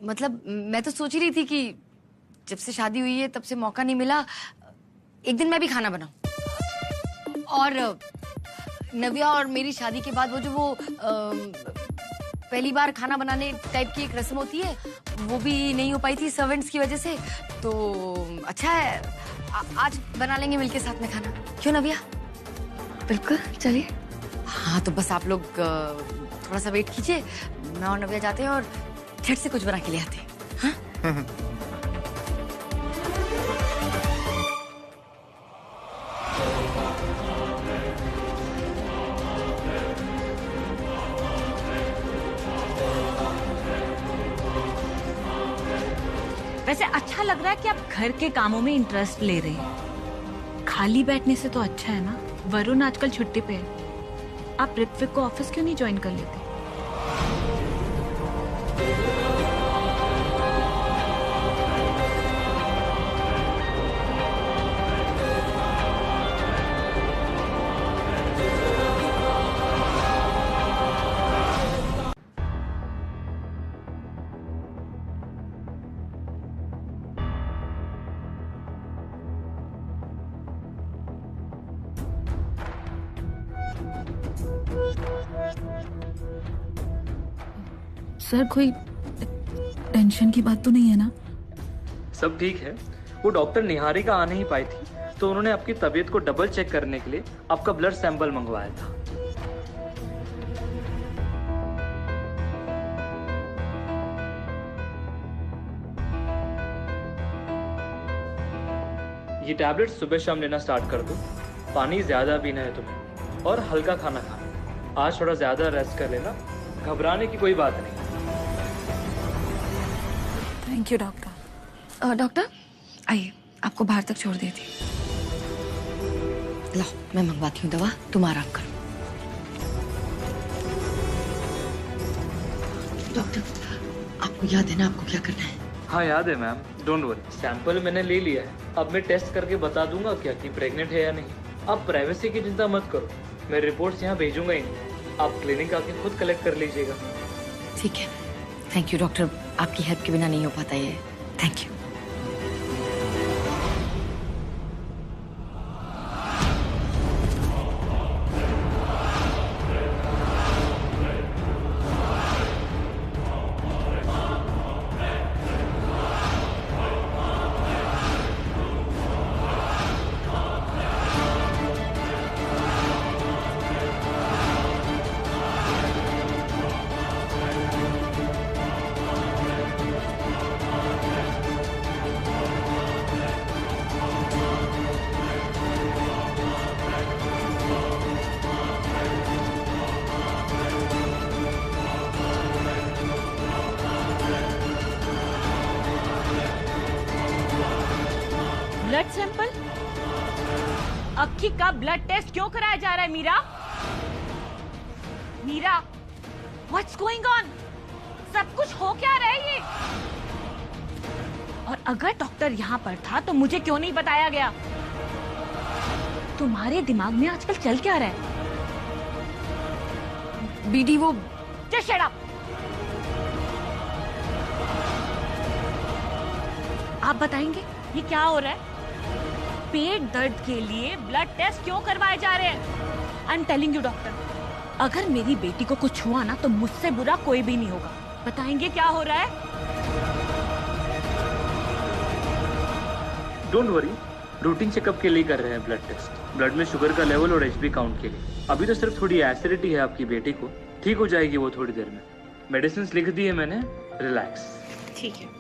मतलब मैं तो सोच ही रही थी कि जब से शादी हुई है तब से मौका नहीं मिला, एक दिन मैं भी खाना बनाऊं। और नव्या और मेरी शादी के बाद वो पहली बार खाना बनाने टाइप की एक रस्म होती है, वो भी नहीं हो पाई थी सर्वेंट्स की वजह से। तो अच्छा है आज बना लेंगे मिलके साथ में खाना, क्यों नव्या? बिल्कुल, चलिए। हाँ तो बस आप लोग थोड़ा सा वेट कीजिए, मैं और नव्या जाते हैं और झट से कुछ बना के ले आते हैं। हाँ? वैसे अच्छा लग रहा है कि आप घर के कामों में इंटरेस्ट ले रहे हैं। खाली बैठने से तो अच्छा है ना। वरुण आजकल छुट्टी पे है, आप ऋत्विक को ऑफिस क्यों नहीं ज्वाइन कर लेते? सर कोई टेंशन की बात तो नहीं है ना? सब ठीक है। वो डॉक्टर निहारिका आ नहीं पाई थी तो उन्होंने आपकी तबीयत को डबल चेक करने के लिए आपका ब्लड सैंपल मंगवाया था। ये टैबलेट सुबह शाम लेना स्टार्ट कर दो। पानी ज्यादा पीना है तुम्हें और हल्का खाना खाना। आज थोड़ा ज्यादा रेस्ट कर लेना, घबराने की कोई बात नहीं। Thank you doctor. डॉक्टर आइए, आपको बाहर तक छोड़ देती। लाओ मैं मंगवाती हूँ दवा, तुम आराम करो। डॉक्टर आपको याद है ना आपको क्या करना है? हाँ याद है मैम, डोंट वरी। सैंपल मैंने ले लिया है, अब मैं टेस्ट करके बता दूंगा क्या कि प्रेग्नेंट है या नहीं। आप प्राइवेसी की चिंता मत करो, मैं रिपोर्ट्स यहाँ भेजूंगा ही नहीं, आप क्लिनिक आके खुद कलेक्ट कर लीजिएगा। ठीक है, थैंक यू डॉक्टर, आपकी हेल्प के बिना नहीं हो पाता ये। Thank you. Blood sample? Akki का ब्लड टेस्ट क्यों कराया जा रहा है Meera? Meera, what's going on? सब कुछ हो क्या रहा है ये? और अगर डॉक्टर यहाँ पर था तो मुझे क्यों नहीं बताया गया? तुम्हारे दिमाग में आजकल चल क्या रहा है? बीडी वो Just shut up! आप बताएंगे ये क्या हो रहा है? पेट दर्द के लिए ब्लड टेस्ट क्यों करवाए जा रहे हैं? I am telling you doctor, अगर मेरी बेटी को कुछ हुआ ना तो मुझसे बुरा कोई भी नहीं होगा। बताएंगे क्या हो रहा है? डोंट वरी, रूटीन चेकअप के लिए कर रहे हैं ब्लड टेस्ट, ब्लड में शुगर का लेवल और एचबी काउंट के लिए। अभी तो सिर्फ थोड़ी एसिडिटी है आपकी बेटी को, ठीक हो जाएगी वो थोड़ी देर में। मेडिसिन लिख दी है मैंने, रिलैक्स। ठीक है।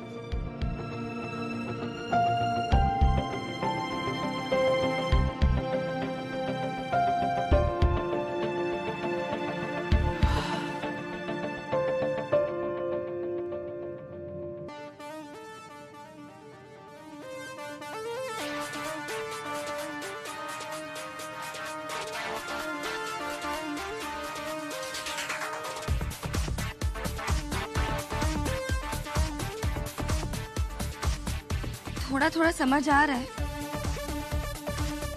थोड़ा थोड़ा समझ आ रहा है,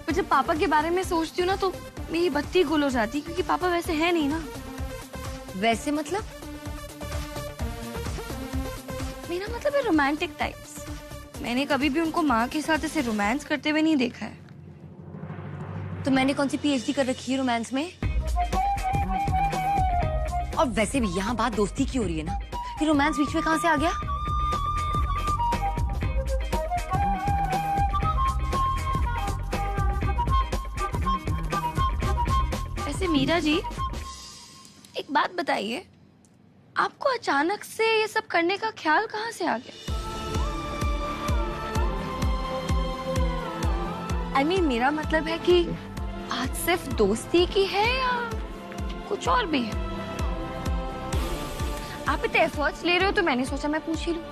पर जब पापा के बारे में सोचती हूँ ना तो मेरी बत्ती गुल हो जाती, क्योंकि पापा वैसे है नहीं ना। वैसे मतलब? मेरा मतलब है रोमांटिक टाइप्स। मैंने कभी भी उनको माँ के साथ ऐसे रोमांस करते हुए नहीं देखा है। तो मैंने कौन सी पीएचडी कर रखी है रोमांस में? और वैसे भी यहाँ बात दोस्ती की हो रही है ना, फिर रोमांस बीच में कहाँ से आ गया? मीरा जी, एक बात बताइए, आपको अचानक से ये सब करने का ख्याल कहाँ से आ गया? I mean, मेरा मतलब है कि आज सिर्फ दोस्ती की है या कुछ और भी है? आप इतने एफर्ट्स ले रहे हो तो मैंने सोचा मैं पूछ ही लूं।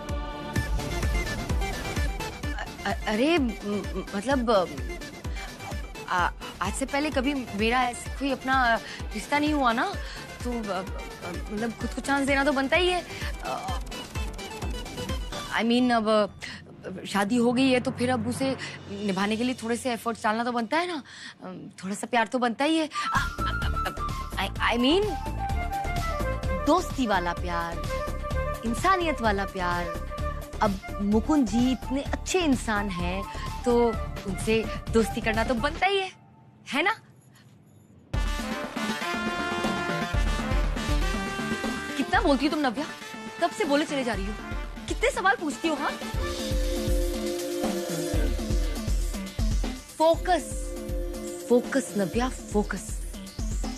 अरे मतलब आज से पहले कभी मेरा ऐसा कोई अपना रिश्ता नहीं हुआ ना, तो मतलब खुद को चांस देना तो बनता ही है। I mean, अब शादी हो गई है तो फिर अब उसे निभाने के लिए थोड़े से एफर्ट्स डालना तो बनता है ना, थोड़ा सा प्यार तो बनता ही है। I mean, दोस्ती वाला प्यार, इंसानियत वाला प्यार। अब मुकुंद जी इतने अच्छे इंसान हैं तो उनसे दोस्ती करना तो बनता ही है ना? कितना बोलती हो तुम नव्या? कब से बोले चले जा रही हो? कितने सवाल पूछती हो? हाँ, फोकस फोकस नव्या, फोकस।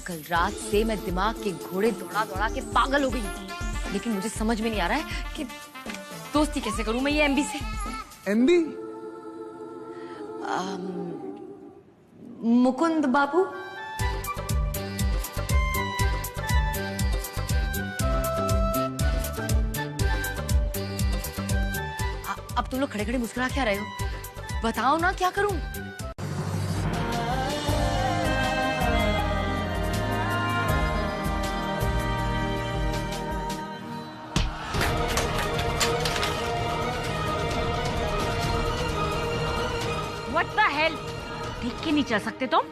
कल रात से मैं दिमाग के घोड़े दौड़ा दौड़ा के पागल हो गई हूँ, लेकिन मुझे समझ में नहीं आ रहा है कि दोस्ती कैसे करूं मैं ये एमबी से। एमबी? मुकुंद बाबू। अब तुम लोग खड़े खड़े मुस्कुरा क्या रहे हो? बताओ ना क्या करूं? What the hell? देख के नहीं चल सकते तुम?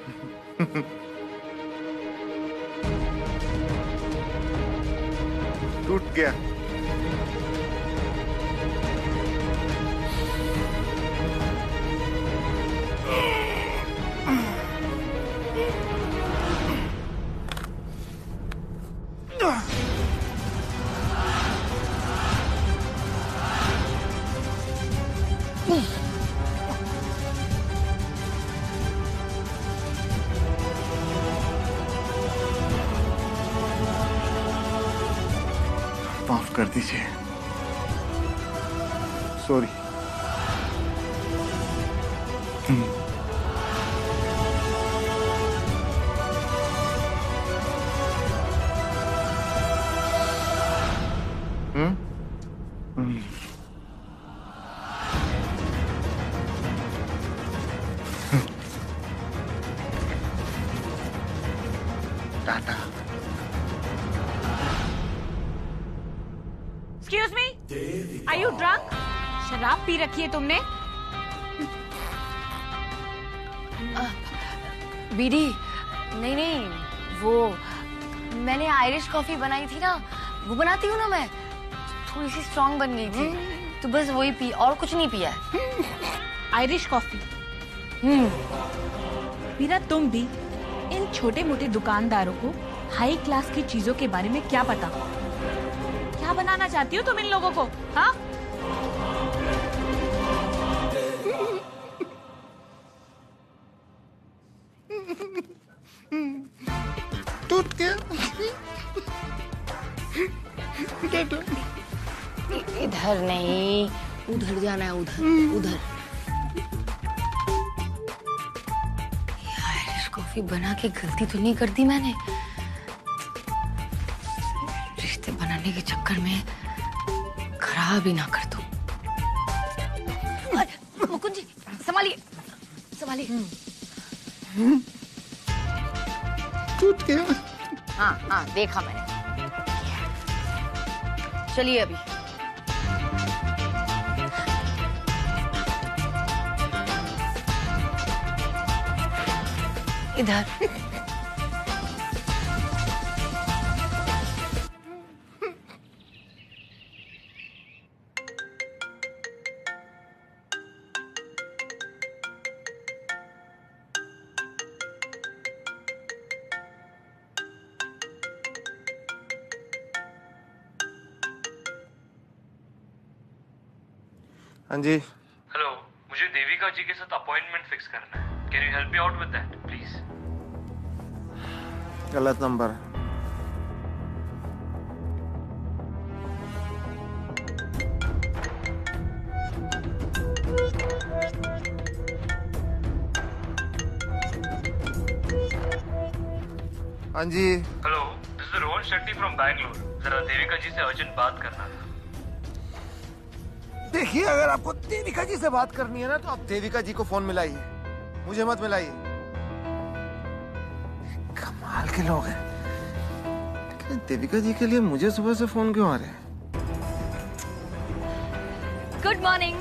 टूट गया। माफ कर दीजिए, sorry. Tata. Excuse me? Are you drunk? शराब पी रखी है तुमने? बीडी, नहीं, वो मैंने आयरिश कॉफी बनाई थी ना, वो बनाती हूँ ना मैं, थोड़ी सी स्ट्रॉन्ग बन गई थी, तो बस वही पी, और कुछ नहीं पिया है। Irish coffee? मीरा, तुम भी इन छोटे मोटे दुकानदारों को हाई क्लास की चीजों के बारे में क्या पता? क्या बनाना चाहती हो तुम इन लोगों को? हाँ? टूट गया। इधर नहीं, उधर जाना है, उधर। आयरिश कॉफी बना के गलती तो नहीं कर दी मैंने? रिश्ते बनाने के चक्कर में खराब ही ना कर दूं। मुकुंद जी, संभालिए। टूट गया। हाँ, देखा मैंने। चलिए अभी। इधर। हाँ जी। हेलो, मुझे देविका जी के साथ अपॉइंटमेंट फिक्स करना है। Can you help me out with that please? गलत नंबर। हाँ जी। Hello, this is Rohan Shetty from Bangalore. जरा देविका जी से अर्जेंट बात करना था। देखिए, अगर आपको देविका जी से बात करनी है ना, तो आप देविका जी को फोन मिलाइए, मुझे मत मिलाइए। कमाल के लोग हैं। लेकिन देविका जी के लिए मुझे सुबह से फोन क्यों आ रहे हैं? Good morning.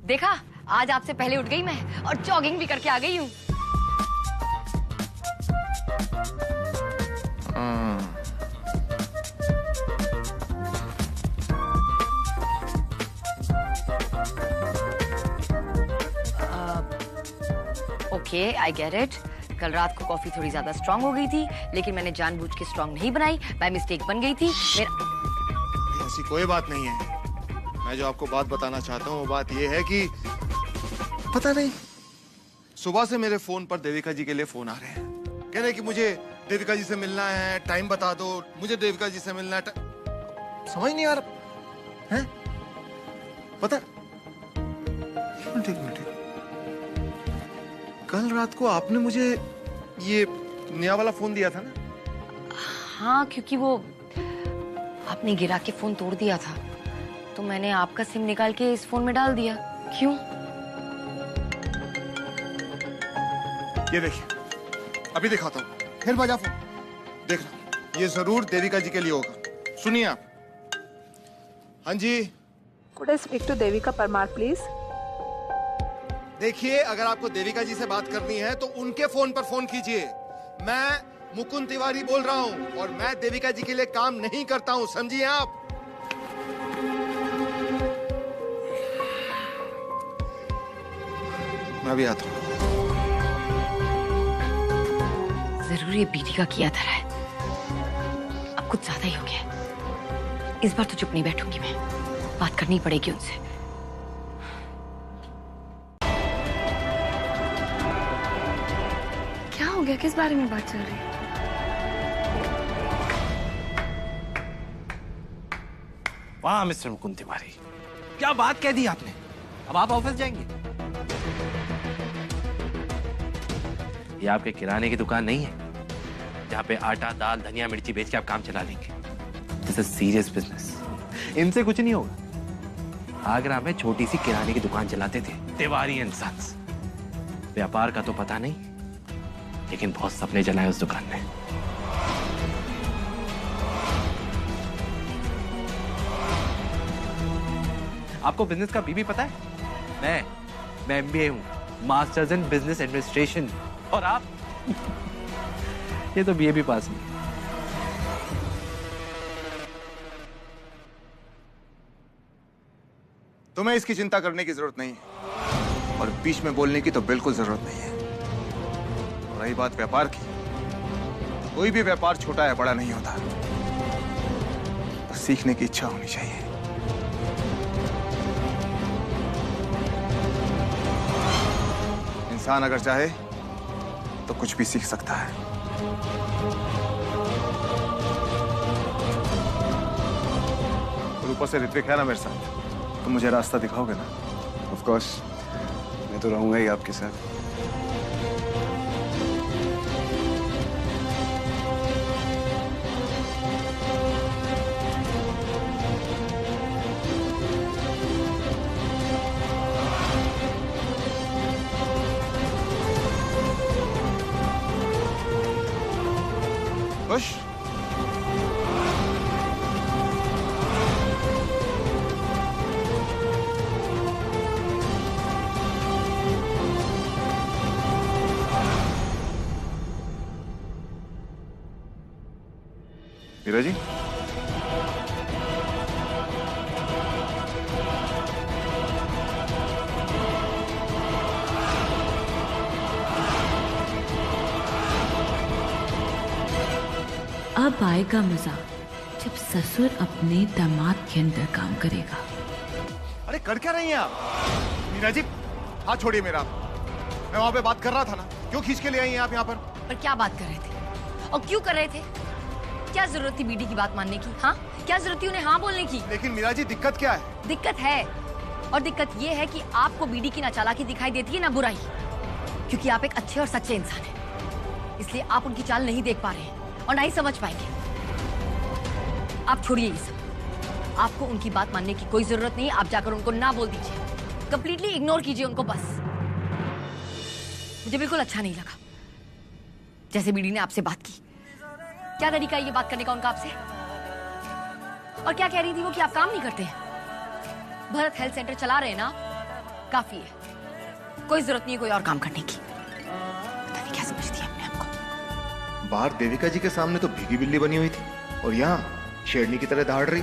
देखा, आज आपसे पहले उठ गई मैं और जॉगिंग भी करके आ गई हूँ। Okay, I get it. कल रात को कॉफी थोड़ी ज्यादा स्ट्रांग हो गई थी, लेकिन मैंने जानबूझ के स्ट्रांग नहीं बनाई, बाय मिस्टेक बन गई थी। ऐसी कोई बात नहीं है। मैं जो आपको बात बताना चाहता हूँ वो बात ये है कि पता नहीं, सुबह से मेरे फोन पर देविका जी के लिए फोन आ रहे हैं। कह रहे हैं कि मुझे देविका जी से मिलना है, टाइम बता दो, मुझे देविका जी से मिलना है। समझ नहीं आ रहा है। पता, एक मिनट। कल रात को आपने मुझे ये नया वाला फोन दिया था ना? हाँ, क्योंकि वो आपने गिरा के फोन तोड़ दिया था, तो मैंने आपका सिम निकाल के इस फोन में डाल दिया। क्यों? ये देखिए, अभी दिखाता हूँ। फिर बजा फोन, देखना, ये जरूर देविका जी के लिए होगा। सुनिए आप। हाँ जी। Could I speak to Devika Parmar please? देखिए, अगर आपको देविका जी से बात करनी है तो उनके फोन पर फोन कीजिए। मैं मुकुंद तिवारी बोल रहा हूँ और मैं देविका जी के लिए काम नहीं करता हूँ, समझिए आप। मैं भी आता हूँ। जरूर ये बीटी का किया था। अब कुछ ज्यादा ही हो गया। इस बार तो चुप नहीं बैठूंगी मैं, बात करनी पड़ेगी उनसे। क्या हो गया? किस बारे में बात चल रही है? वाह मिस्टर मुकुंद तिवारी, क्या बात कह दी आपने। अब आप ऑफिस जाएंगे? ये आपके किराने की दुकान नहीं है जहाँ पे आटा, दाल, धनिया, मिर्ची बेच के आप काम चला लेंगे। This is serious business. इनसे कुछ नहीं होगा। आगरा में छोटी सी किराने की दुकान चलाते थे तिवारी एंड सन्स। व्यापार का तो पता नहीं, लेकिन बहुत सपने जलाए उस दुकान में। आपको बिजनेस का बीबी पता है? मैं एमबीए हूँ, मास्टर्स इन बिजनेस एडमिनिस्ट्रेशन। और आप ये तो बीए भी पास नहीं। तुम्हें इसकी चिंता करने की जरूरत नहीं है और बीच में बोलने की तो बिल्कुल जरूरत नहीं है। और रही बात व्यापार की, कोई भी व्यापार छोटा या बड़ा नहीं होता, बस सीखने की इच्छा होनी चाहिए। इंसान अगर चाहे तो कुछ भी सीख सकता है। और ऊपर से ऋत्विक है ना मेरे साथ, तो मुझे रास्ता दिखाओगे ना? ऑफ कोर्स, मैं तो रहूंगा ही आपके साथ। खुश? मीरा जी, अब आएगा मजा जब ससुर अपने दामाद के अंदर काम करेगा। अरे कर क्या रही हैं आप? मीरा जी, हाथ छोड़िए मेरा। मैं वहां पे बात कर रहा था ना, क्यों खींच के ले आई हैं आप यहाँ पर? पर क्या बात कर रहे थे और क्यों कर रहे थे? क्या जरूरत थी बीडी की बात मानने की? हाँ, क्या जरूरत थी उन्हें हाँ बोलने की? लेकिन मीरा जी दिक्कत क्या है? दिक्कत है, और दिक्कत ये है कि आपको बीडी की ना चालाकी दिखाई देती है ना बुराई, क्योंकि आप एक अच्छे और सच्चे इंसान हैं। इसलिए आप उनकी चाल नहीं देख पा रहे हैं और ना ही समझ पाएंगे। आप छोड़िए ये सब, आपको उनकी बात मानने की कोई जरूरत नहीं। आप जाकर उनको ना बोल दीजिए, कंप्लीटली इग्नोर कीजिए उनको बस। मुझे बिल्कुल अच्छा नहीं लगा जैसे बीडी ने आपसे बात की। क्या तरीका है ये बात करने का उनका आपसे? और क्या कह रही थी वो कि आप काम नहीं करते हैं? भरत हेल्थ सेंटर चला रहे हैं ना, काफी है, कोई जरूरत नहीं है कोई और काम करने की। पता नहीं क्या समझती है अपने आप को। बाहर देविका जी के सामने तो भीगी बिल्ली बनी हुई थी और यहाँ शेरनी की तरह दहाड़ रही।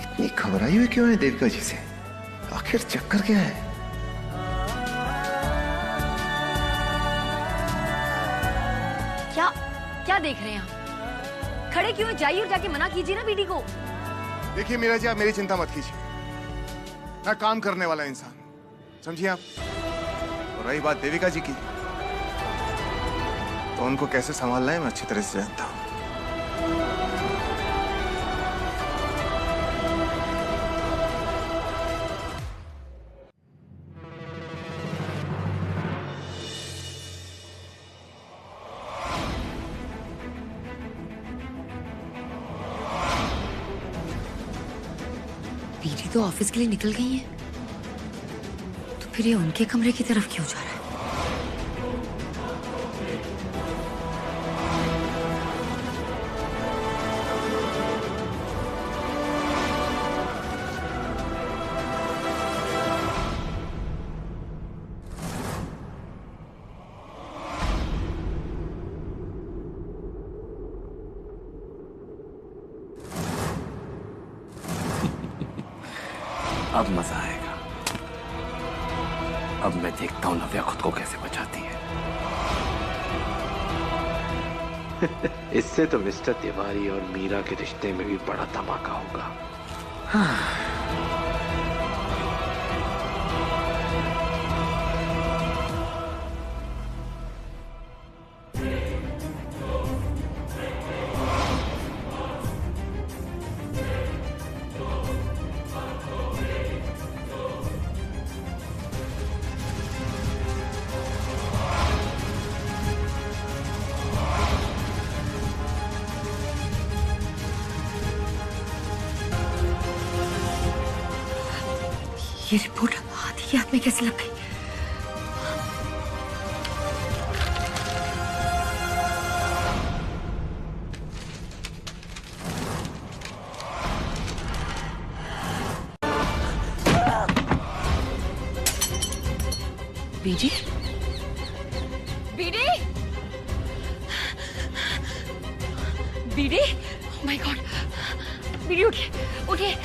इतनी घबराई हुई क्यों है देविका जी से? आखिर चक्कर क्या है? क्या क्या देख रहे हैं आप? खड़े क्यों हैं? जाइए और जाके मना कीजिए ना बीडी को। देखिए मीरा जी, आप मेरी चिंता मत कीजिए, मैं काम करने वाला इंसान, समझिए आप। और रही बात देविका जी की, तो उनको कैसे संभालना है मैं अच्छी तरह से जानता हूं। बीडी तो ऑफिस के लिए निकल गई है, तो फिर ये उनके कमरे की तरफ क्यों जा रहा है? अब मजा आएगा। अब मैं देखता हूं नव्या खुद को कैसे बचाती है। इससे तो मिस्टर तिवारी और मीरा के रिश्ते में भी बड़ा धमाका होगा। ये रिपोर्ट आदि के हाथ में कैसे लग गई? BD? BD? BD? Oh my god! BD उठिए, उठिए!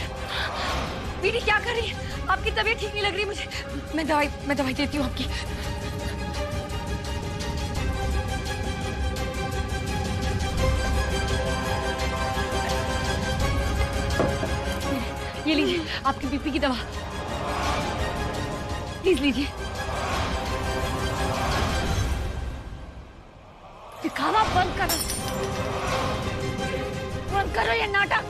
बीडी क्या कर रही है? आपकी तबीयत ठीक नहीं लग रही मुझे। मैं दवाई देती हूँ आपकी। ये लीजिए आपकी बीपी की दवा, प्लीज लीजिए। दिखावा बंद करो, बंद करो ये नाटक।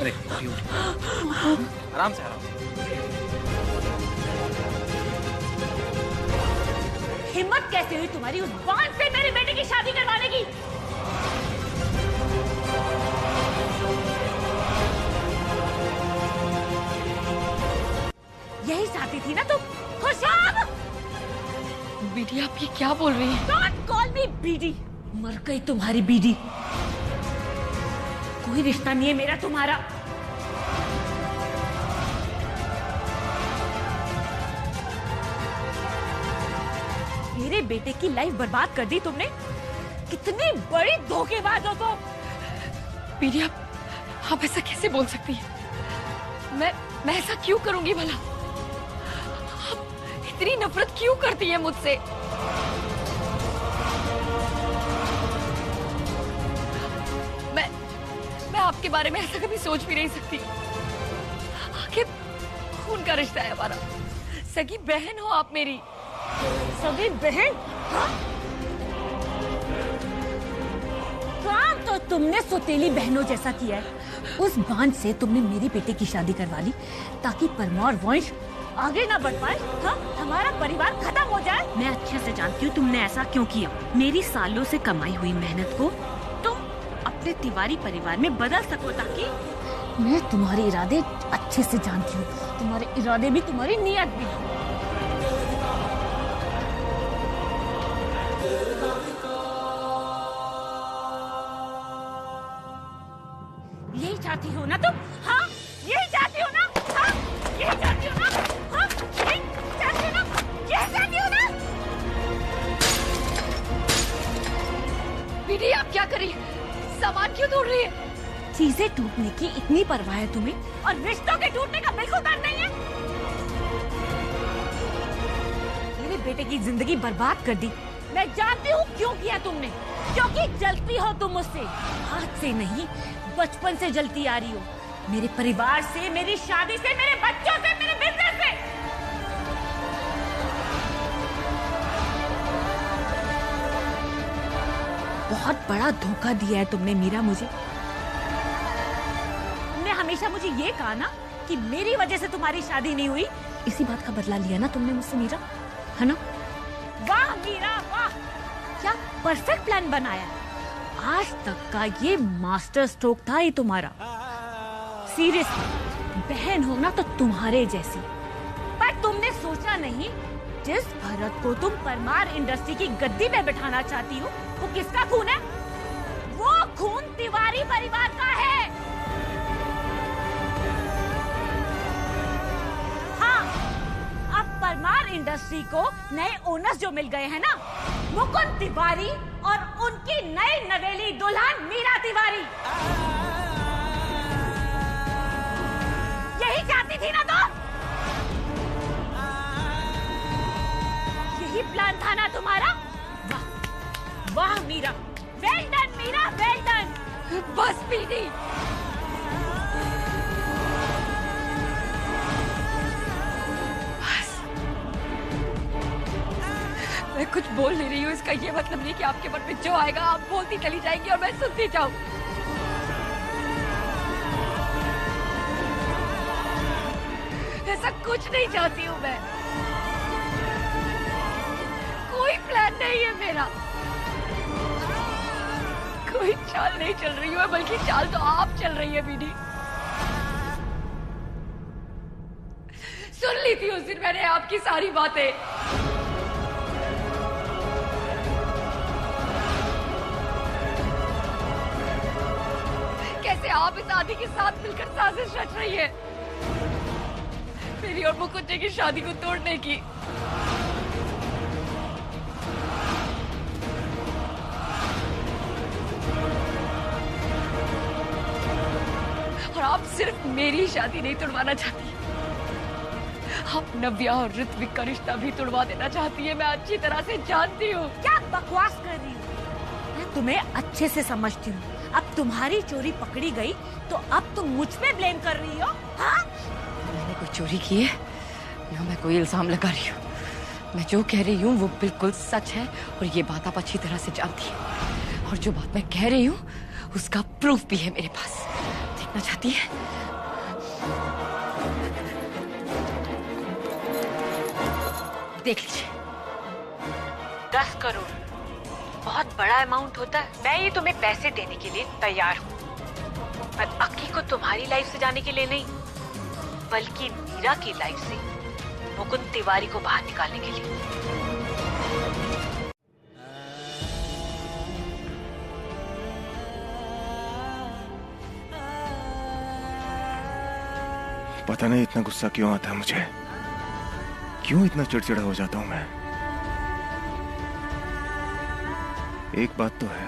अरे आराम से, आराम से। हिम्मत कैसे हुई तुम्हारी उस बांझ से मेरे बेटे की शादी करवाने की? यही चाहती थी ना तुम? खुशहाल! बीडी आप ये क्या बोल रही हैं? Don't call me BD. मर गई तुम्हारी बीडी। कोई रिश्ता नहीं है मेरा तुम्हारा। मेरे बेटे की लाइफ बर्बाद कर दी तुमने। कितनी बड़ी धोखेबाज हो तुम। बीडी आप ऐसा कैसे बोल सकती हैं? मैं ऐसा क्यों करूंगी भला? आप इतनी नफरत क्यों करती हैं मुझसे? मैं आपके बारे में ऐसा कभी सोच भी नहीं सकती। खून का रिश्ता है हमारा। सगी बहन हो आप मेरी। सगी बहन? हाँ? काम तो तुमने सौतेली बहनों जैसा किया है। उस बांझ से तुमने मेरी बेटे की शादी करवा ली ताकि परमार वंश आगे ना बढ़ पाए। हाँ? हमारा परिवार खत्म हो जाए। मैं अच्छे से जानती हूँ तुमने ऐसा क्यों किया। मेरी सालों से कमाई हुई मेहनत को तुम अपने तिवारी परिवार में बदल सको ताकि मैं तुम्हारे इरादे अच्छे से जानती हूँ। तुम्हारे इरादे भी तुम्हारी नीयत भी। यही चाहती हो ना तुम? हाँ? यही चाहती हो ना? हाँ? यही चाहती हो ना? हाँ? यही चाहती हो ना? यही चाहती हो ना? बीडी आप क्या करी? सामान क्यों तोड़ रही है? चीजें टूटने की इतनी परवाह है तुम्हें और रिश्तों के टूटने का बिल्कुल डर नहीं है। मेरे बेटे की जिंदगी बर्बाद कर दी। मैं जानती हूँ क्यों किया तुमने। क्योंकि जलती हो तुम मुझसे। आज से नहीं, बचपन से जलती आ रही हो। मेरे परिवार से, मेरी शादी से, मेरे बच्चों से, मेरे बिजनेस से। बहुत बड़ा धोखा दिया है तुमने मीरा मुझे। तुमने हमेशा मुझे ये कहा ना कि मेरी वजह से तुम्हारी शादी नहीं हुई। इसी बात का बदला लिया ना तुमने मुझसे मीरा, है ना? वाह मीरा वाह, क्या परफेक्ट प्लान बनाया। आज तक का ये मास्टर स्ट्रोक था ये तुम्हारा। सीरियसली, बहन हो ना तो तुम्हारे जैसी। पर तुमने सोचा नहीं, जिस भरत को तुम परमार इंडस्ट्री की गद्दी में बिठाना चाहती हो वो किसका खून है? वो खून तिवारी परिवार का है। हाँ, अब परमार इंडस्ट्री को नए ओनर्स जो मिल गए हैं ना, मुकुंद तिवारी और उनकी नई नवेली दुल्हन मीरा तिवारी। यही चाहती थी ना तुम? यही प्लान था ना तुम्हारा? वाह वाह Meera, well done Meera, well done. बस बीडी, मैं कुछ बोल नहीं रही हूँ। इसका ये मतलब नहीं कि आपके मन में जो आएगा आप बोलती चली जाएंगी और मैं सुनती जाऊँ। ऐसा कुछ नहीं चाहती हूँ मैं। कोई प्लान नहीं है मेरा। कोई चाल नहीं चल रही हूँ, बल्कि चाल तो आप चल रही है बीडी। सुन ली थी उस दिन मैंने आपकी सारी बातें। कैसे आप इस आदमी के साथ मिलकर साजिश रच रही है मेरी और मुकुंद जी की शादी को तोड़ने की। और आप सिर्फ मेरी शादी नहीं तोड़वाना चाहती, आप नव्या और ऋत्विक का रिश्ता भी तोड़वा देना चाहती है। मैं अच्छी तरह से जानती हूँ। क्या बकवास कर रही हो? मैं तुम्हें अच्छे से समझती हूँ। अब तुम्हारी चोरी पकड़ी गई तो अब तुम मुझ पे ब्लेम कर रही हो? हाँ? मैंने कोई चोरी की है ना मैं कोई इल्जाम लगा रही हूँ। मैं जो कह रही हूँ वो बिल्कुल सच है और ये बात आप अच्छी तरह से जानती हैं। और जो बात मैं कह रही हूँ उसका प्रूफ भी है मेरे पास। देखना चाहती है? देख लीजिए। 10 करोड़ बहुत बड़ा अमाउंट होता है। मैं ये तुम्हें पैसे देने के लिए तैयार हूँ, पर अक्की को तुम्हारी लाइफ से जाने के लिए नहीं, बल्कि मीरा की लाइफ से मुकुंद तिवारी को बाहर निकालने के लिए। पता नहीं इतना गुस्सा क्यों आता है मुझे, क्यों इतना चिड़चिड़ा हो जाता हूं मैं। एक बात तो है,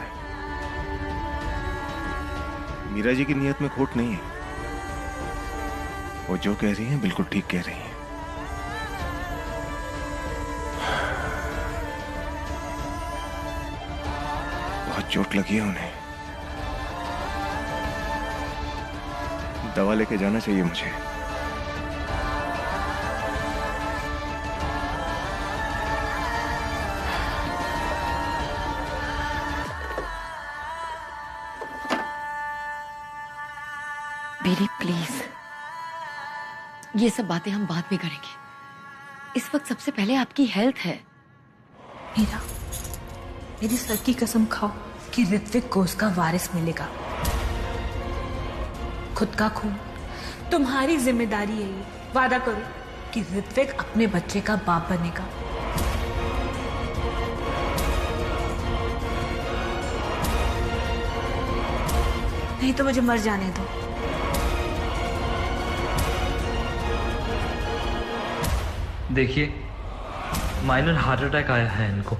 मीरा जी की नीयत में खोट नहीं है। वो जो कह रही हैं बिल्कुल ठीक कह रही हैं। बहुत चोट लगी है उन्हें। दवा लेके जाना चाहिए मुझे। बेटी प्लीज, ये सब बातें हम बाद में करेंगे। इस वक्त सबसे पहले आपकी हेल्थ है। मीरा, मेरी सर की कसम खाओ कि ऋत्विक को उसका वारिस मिलेगा। खुद का खून तुम्हारी जिम्मेदारी है। ये वादा करो कि ऋत्विक अपने बच्चे का बाप बनेगा। नहीं तो मुझे मर जाने दो। देखिए, माइनर हार्ट अटैक आया है इनको,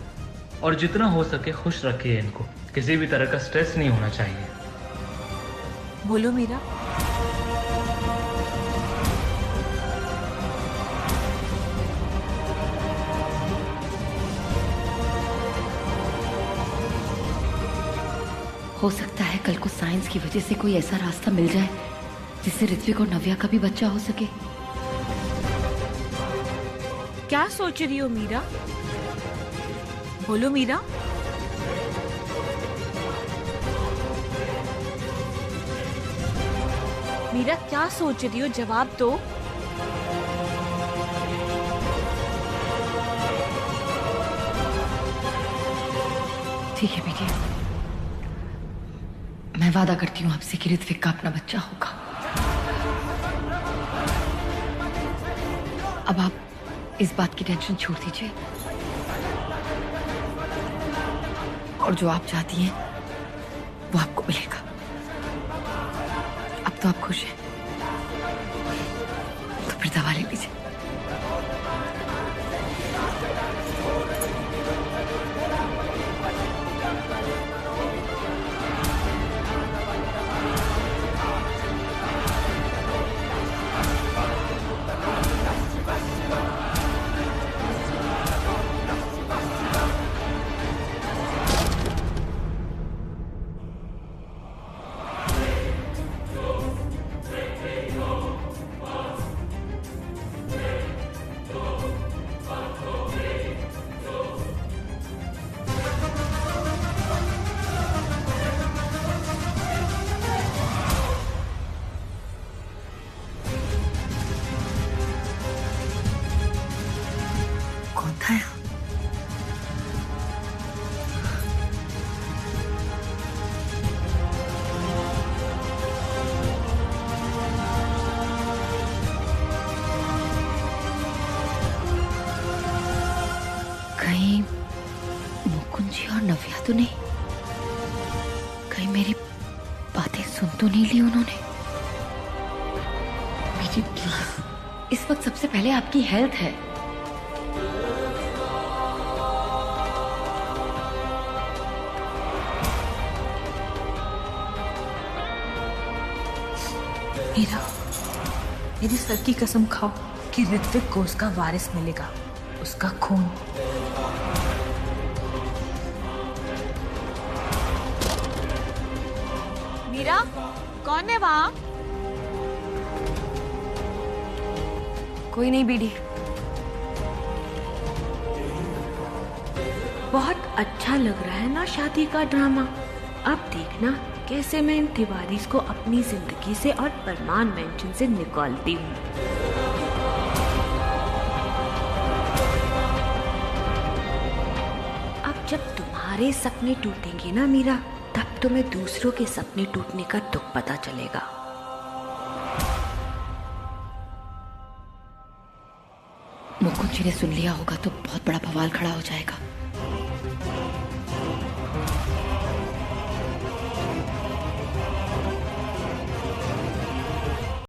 और जितना हो सके खुश रखिए इनको। किसी भी तरह का स्ट्रेस नहीं होना चाहिए। बोलो मीरा। हो सकता है कल को साइंस की वजह से कोई ऐसा रास्ता मिल जाए जिससे ऋत्विक और नव्या का भी बच्चा हो सके। क्या सोच रही हो मीरा? बोलो मीरा। मीरा क्या सोच रही हो? जवाब दो। ठीक है बेटी, मैं वादा करती हूँ आपसे कि ऋत्विक का अपना बच्चा होगा। अब आप इस बात की टेंशन छोड़ दीजिए, और जो आप चाहती हैं वो आपको मिलेगा। अब तो आप खुश हैं, तो फिर दवा ले लीजिए। कहीं मुकुंद जी और नव्या तो नहीं? कहीं मेरी बातें सुन तो नहीं ली उन्होंने? बेटी प्लीज, इस वक्त सबसे पहले आपकी हेल्थ है। मीरा, मेरी सर की कसम खाओ कि ऋत्विक को उसका वारिस मिलेगा, उसका खून। मीरा, कौन है वहां? कोई नहीं बीडी। बहुत अच्छा लग रहा है ना शादी का ड्रामा। अब देखना कैसे मैं इन तिवारी को अपनी जिंदगी से और परमान मेंशन से निकालती हूँ। अब जब तुम्हारे सपने टूटेंगे ना मीरा, तब तुम्हें दूसरों के सपने टूटने का दुख पता चलेगा। मुकुंद जी ने सुन लिया होगा तो बहुत बड़ा बवाल खड़ा हो जाएगा।